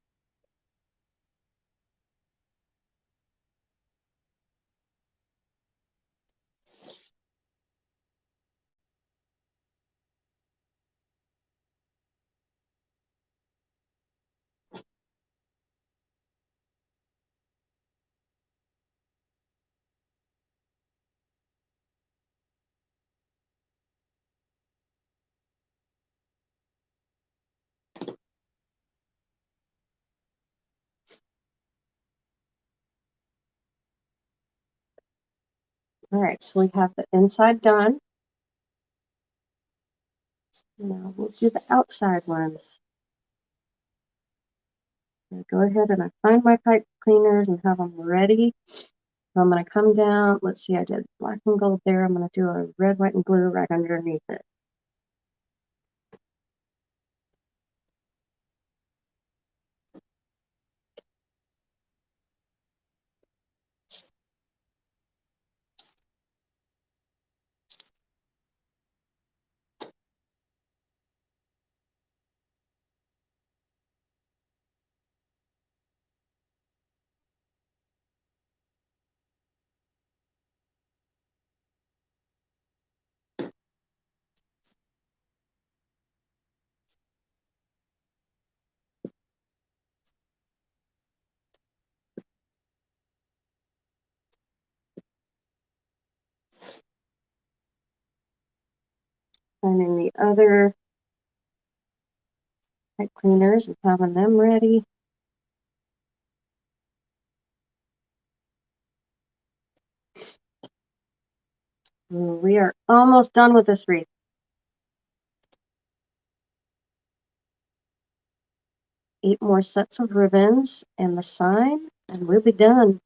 All right, so we have the inside done. Now we'll do the outside ones. I go ahead and I find my pipe cleaners and have them ready. So I'm going to come down. Let's see, I did black and gold there. I'm going to do a red, white, and blue right underneath it. Finding the other pipe cleaners and having them ready. We are almost done with this wreath. 8 more sets of ribbons and the sign, and we'll be done.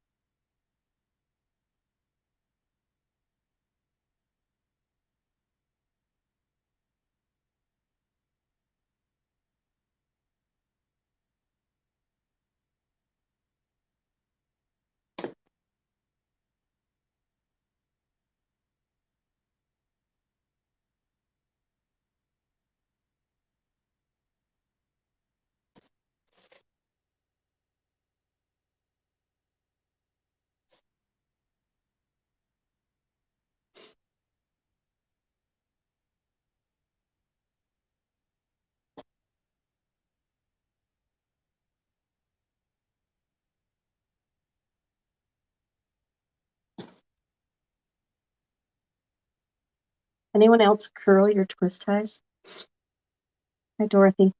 Anyone else curl your twist ties? Hi, Dorothy.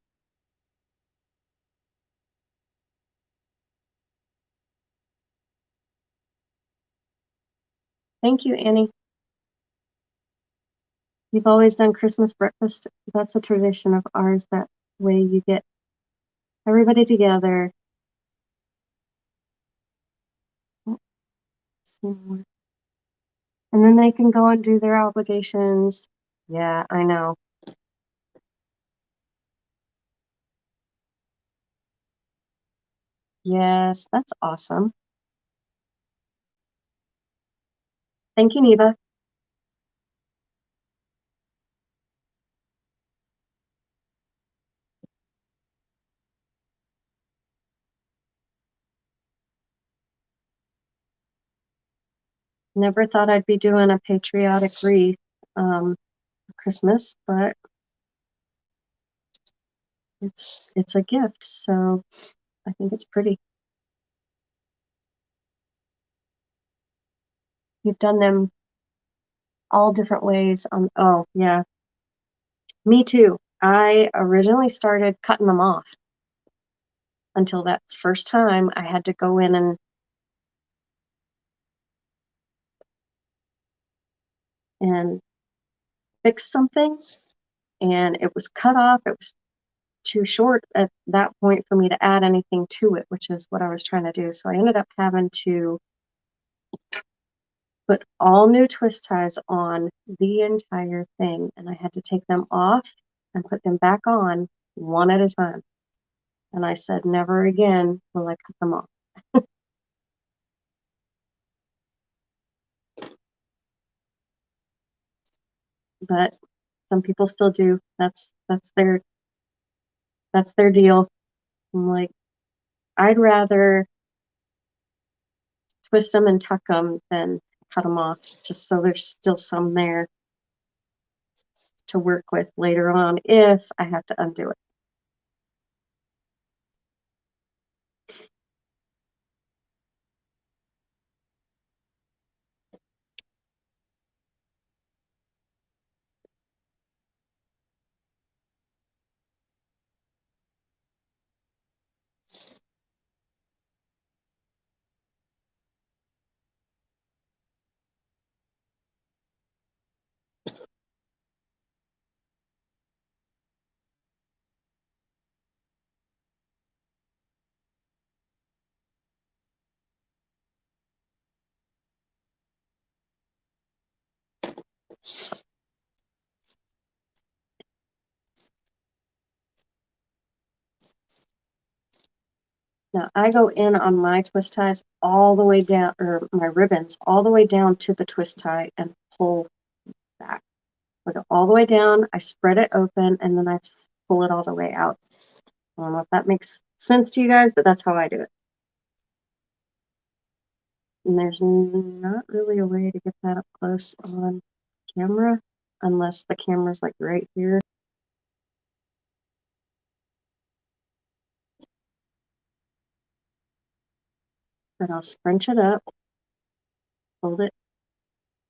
Thank you, Annie. You've always done Christmas breakfast. That's a tradition of ours. That way you get everybody together. And then they can go and do their obligations. Yeah, I know. Yes, that's awesome. Thank you, Neva. Never thought I'd be doing a patriotic wreath for Christmas, but it's a gift, so I think it's pretty. You've done them all different ways. Oh yeah, me too. I originally started cutting them off until that first time I had to go in and fix something, and it was cut off. It was too short at that point for me to add anything to it, which is what I was trying to do. So I ended up having to put all new twist ties on the entire thing, and I had to take them off and put them back on one at a time. And I said, never again will I cut them off. But some people still do. That's their deal. I'm like, I'd rather twist them and tuck them than cut them off, just so there's still some there to work with later on if I have to undo it. Now I go in on my twist ties all the way down, or my ribbons all the way down to the twist tie and pull back. I go all the way down, I spread it open, and then I pull it all the way out. I don't know if that makes sense to you guys, but that's how I do it. And there's not really a way to get that up close on camera, unless the camera's like right here. But I'll scrunch it up, fold it,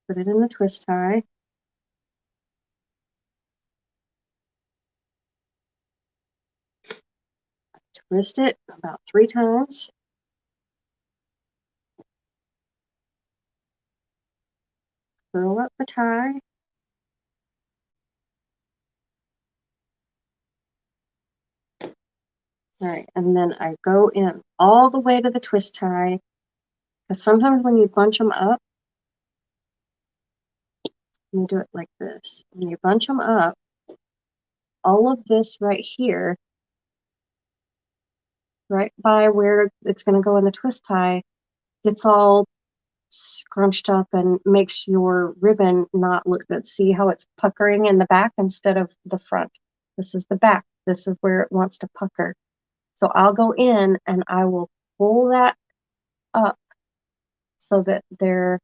put it in the twist tie. Twist it about 3 times. Curl up the tie. All right, and then I go in all the way to the twist tie, because sometimes when you bunch them up, you do it like this. When you bunch them up, all of this right here, right by where it's going to go in the twist tie, gets all scrunched up and makes your ribbon not look good. See how it's puckering in the back instead of the front? This is the back. This is where it wants to pucker. So I'll go in and I will pull that up so that they're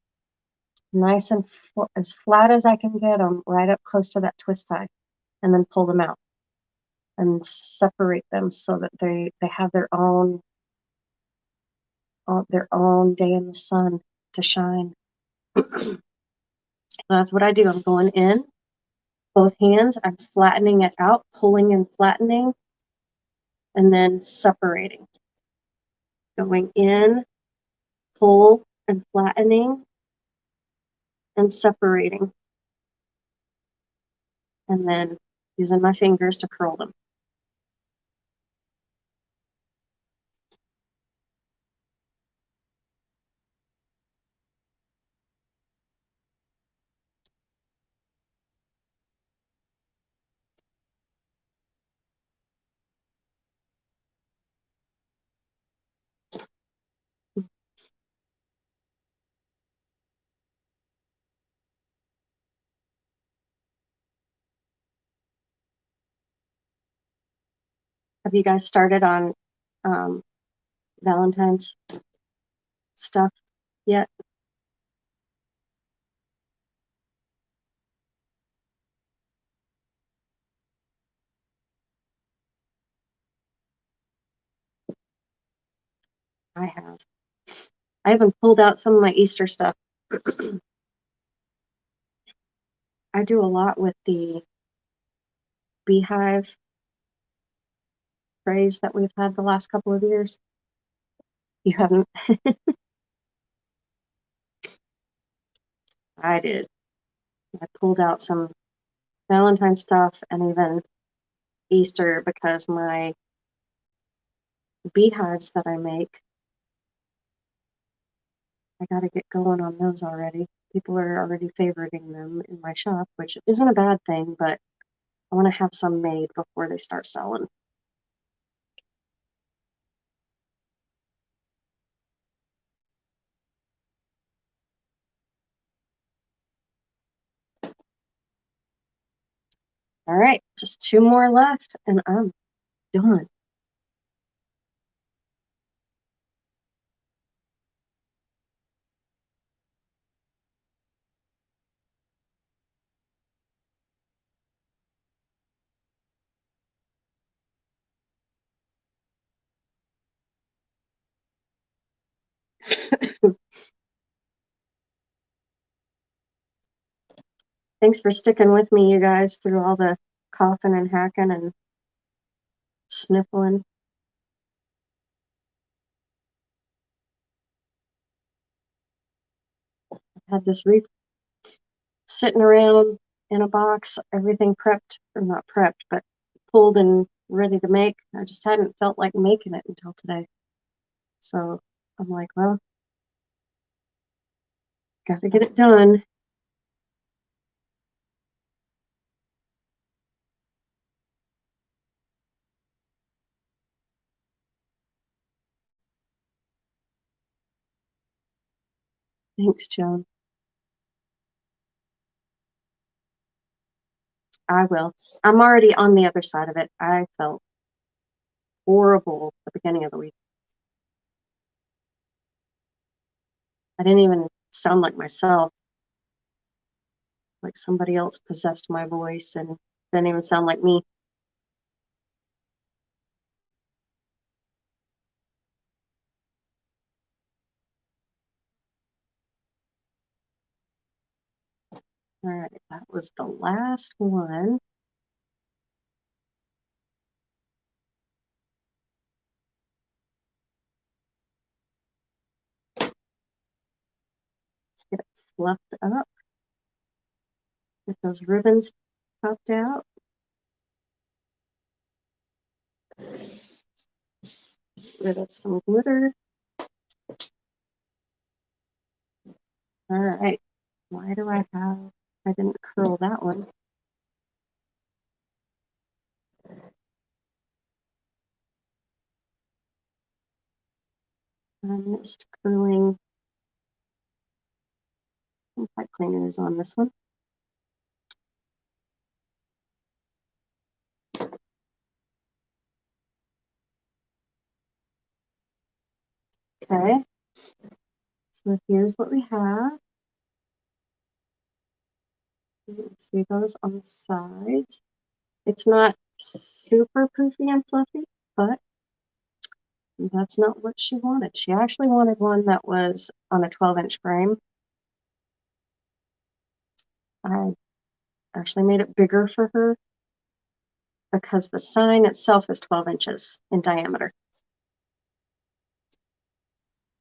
nice and as flat as I can get them, right up close to that twist tie, and then pull them out and separate them so that they have their own day in the sun to shine. That's what I do. I'm going in both hands, I'm flattening it out, pulling and flattening, and then separating. Going in, pull and flattening, and separating. And then using my fingers to curl them. Have you guys started on Valentine's stuff yet? I have. I haven't pulled out some of my Easter stuff. I do a lot with the beehive phrase that we've had the last couple of years. You haven't? I did. I pulled out some Valentine stuff and even Easter because my beehives that I make, I got to get going on those already. People are already favoriting them in my shop, which isn't a bad thing, but I want to have some made before they start selling. All right, just 2 more left and I'm done. Thanks for sticking with me, you guys, through all the coughing and hacking and sniffling. I had this wreath sitting around in a box, everything prepped, or not prepped, but pulled and ready to make. I just hadn't felt like making it until today. So I'm like, well, got to get it done. Thanks, Joan. I will. I'm already on the other side of it. I felt horrible at the beginning of the week. I didn't even sound like myself. Like somebody else possessed my voice and didn't even sound like me. All right, that was the last one. Get it fluffed up. Get those ribbons popped out. Rid of some glitter. All right. Why do I didn't curl that one. I missed curling some pipe cleaners on this one. Okay. So here's what we have. You can see those on the sides. It's not super poofy and fluffy, but that's not what she wanted. She actually wanted one that was on a 12-inch frame. I actually made it bigger for her because the sign itself is 12 inches in diameter.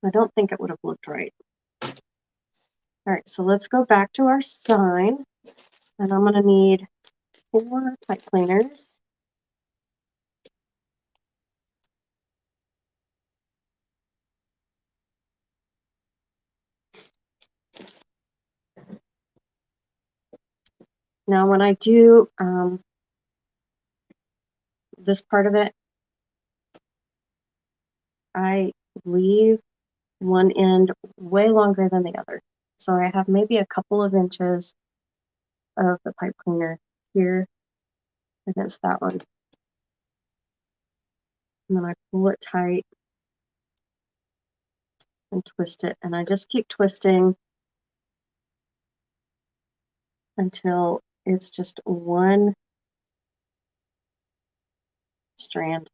I don't think it would have looked right. All right, so let's go back to our sign, and I'm going to need 4 pipe cleaners. Now, when I do this part of it, I leave one end way longer than the other. So I have maybe a couple of inches of the pipe cleaner here against that one. And then I pull it tight and twist it. And I just keep twisting until it's just one strand.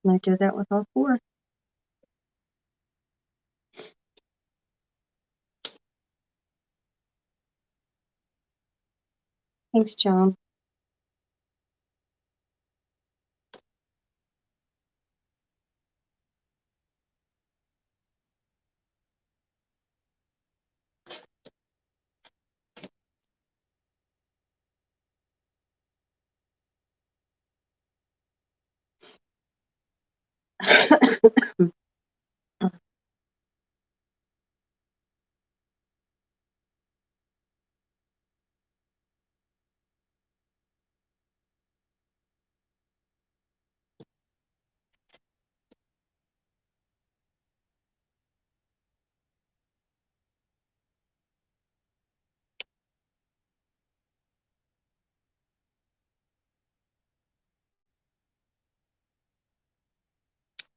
And I did that with all 4. Thanks, Joan.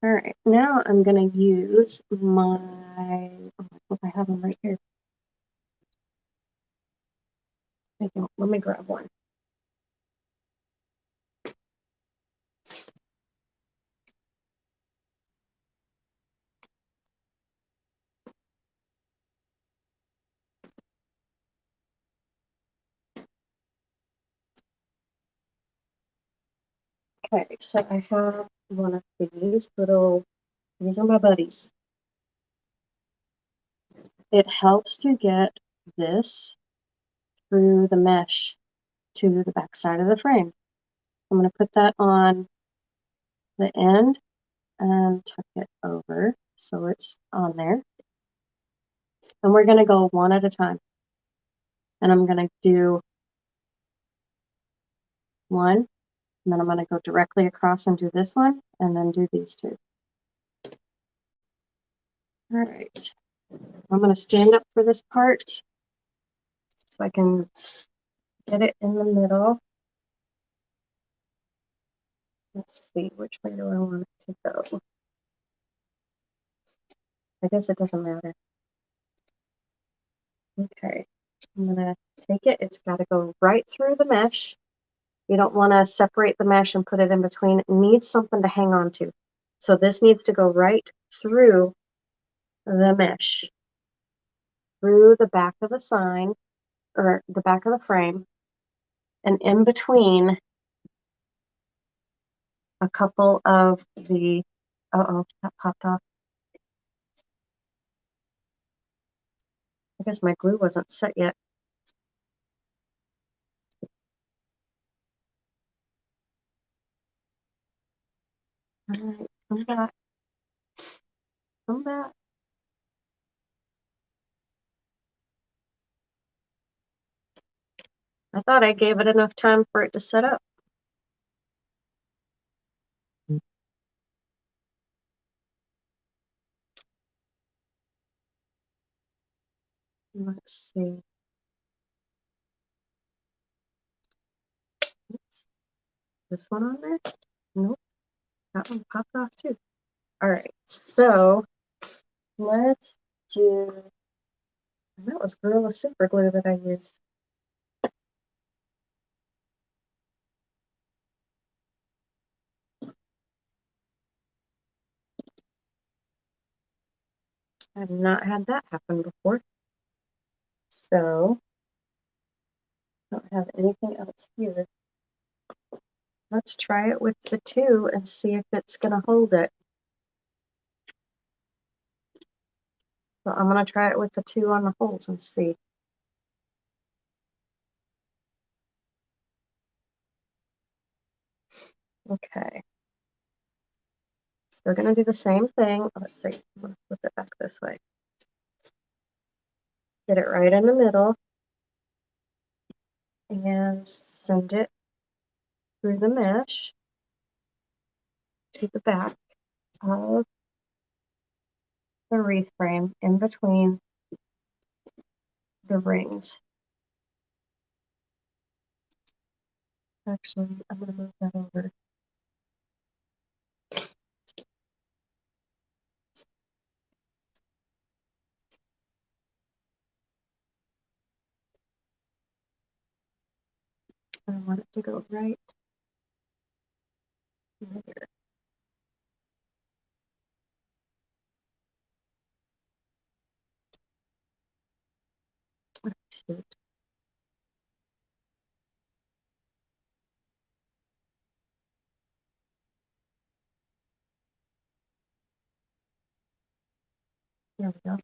All right, now I'm going to use my, I hope I have them right here. I don't, let me grab one. Okay, so I have one of these are my buddies. It helps to get this through the mesh to the back side of the frame. I'm going to put that on the end and tuck it over so it's on there. And we're going to go one at a time. And I'm going to do one, and then I'm going to go directly across and do this one, and then do these 2. All right, I'm going to stand up for this part so I can get it in the middle. Let's see, which way do I want it to go? I guess it doesn't matter. Okay, I'm going to take it. It's got to go right through the mesh. You don't want to separate the mesh and put it in between. It needs something to hang on to. So this needs to go right through the mesh, through the back of the sign, or the back of the frame, and in between a couple of the, uh-oh, that popped off. I guess my glue wasn't set yet. All right, come back. Come back. I thought I gave it enough time for it to set up. Let's see. Oops. This one on there? Nope. That one popped off too. All right, so let's do, that was Gorilla Super Glue that I used. I've not had that happen before. So, I don't have anything else here. Let's try it with the 2 and see if it's going to hold it. So I'm going to try it with the 2 on the holes and see. Okay. So we're going to do the same thing. Let's see. I'm going to flip it back this way. Get it right in the middle and send it through the mesh to the back of the wreath frame in between the rings. Actually, I'm going to move that over. I want it to go right here. Oh, shoot. There we go.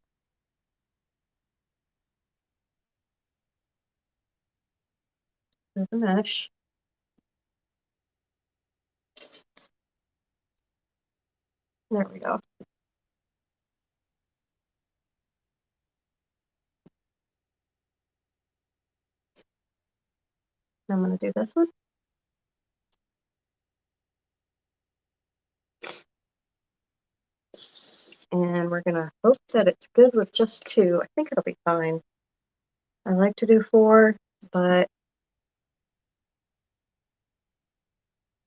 Through the mesh. There we go. I'm going to do this one. And we're going to hope that it's good with just 2. I think it'll be fine. I like to do 4, but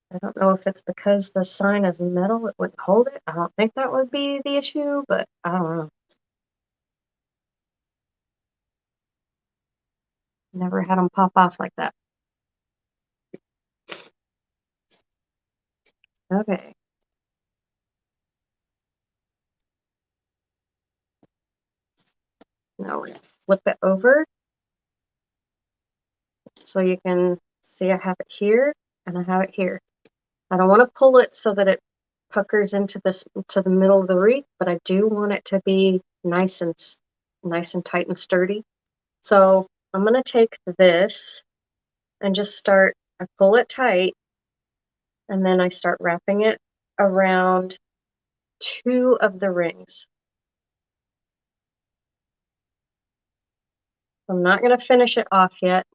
I don't know if it's because the sign is metal, it wouldn't hold it. I don't think that would be the issue, but I don't know. Never had them pop off like that. Okay. Now we're going to flip it over so you can see I have it here and I have it here. I don't want to pull it so that it puckers into to the middle of the wreath, but I do want it to be nice and tight and sturdy. So I'm going to take this and just start, I pull it tight, and then I start wrapping it around 2 of the rings. I'm not going to finish it off yet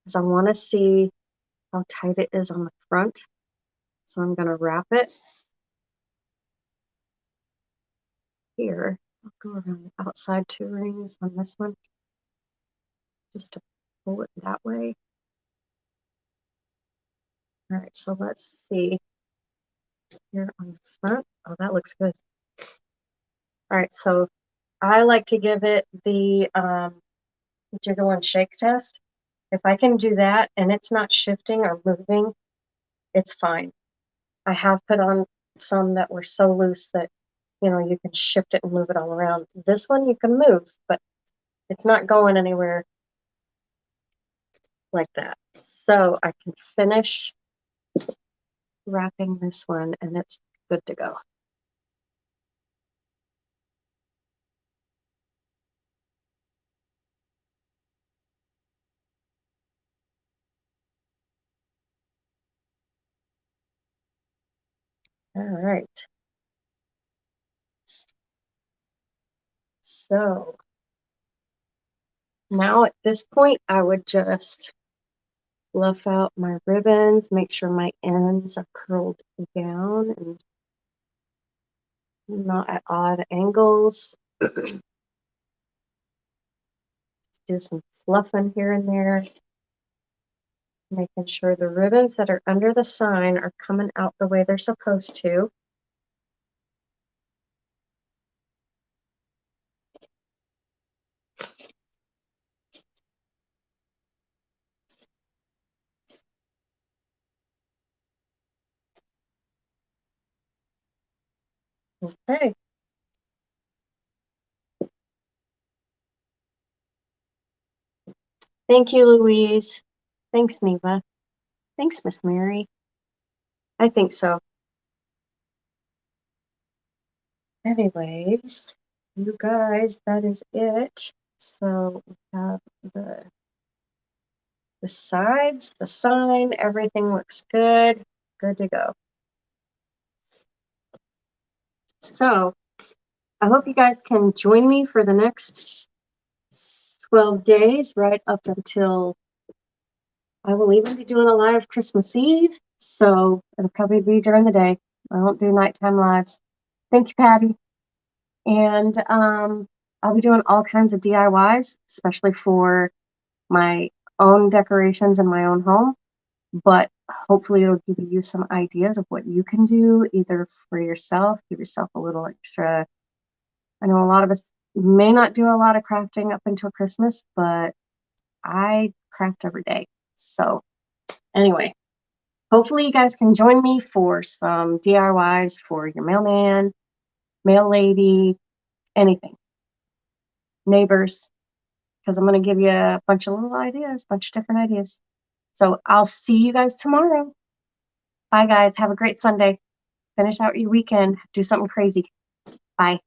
because I want to see how tight it is on the front. So I'm going to wrap it here. I'll go around the outside 2 rings on this one, just to pull it that way. All right, so let's see here on the front. Oh, that looks good. All right, so I like to give it the jiggle and shake test. If I can do that and it's not shifting or moving, it's fine. I have put on some that were so loose that, you know, you can shift it and move it all around. This one you can move, but it's not going anywhere like that. So I can finish wrapping this one and it's good to go. All right. So now at this point, I would just fluff out my ribbons, make sure my ends are curled down and not at odd angles. Do some fluffing here and there, making sure the ribbons that are under the sign are coming out the way they're supposed to. Okay. Thank you, Louise. Thanks, Neva. Thanks, Miss Mary. I think so. Anyways, you guys, that is it. So we have the sides, the sign, everything looks good. Good to go. So I hope you guys can join me for the next 12 days, right up until I will even be doing a live Christmas Eve. So it'll probably be during the day. I won't do nighttime lives. Thank you, Patty. And I'll be doing all kinds of DIYs, especially for my own decorations in my own home. But hopefully it'll give you some ideas of what you can do either for yourself, give yourself a little extra. I know a lot of us may not do a lot of crafting up until Christmas, but I craft every day. So anyway, hopefully you guys can join me for some DIYs for your mailman, mail lady, anything, neighbors, because I'm going to give you a bunch of little ideas, bunch of different ideas. So I'll see you guys tomorrow. Bye, guys. Have a great Sunday. Finish out your weekend. Do something crazy. Bye.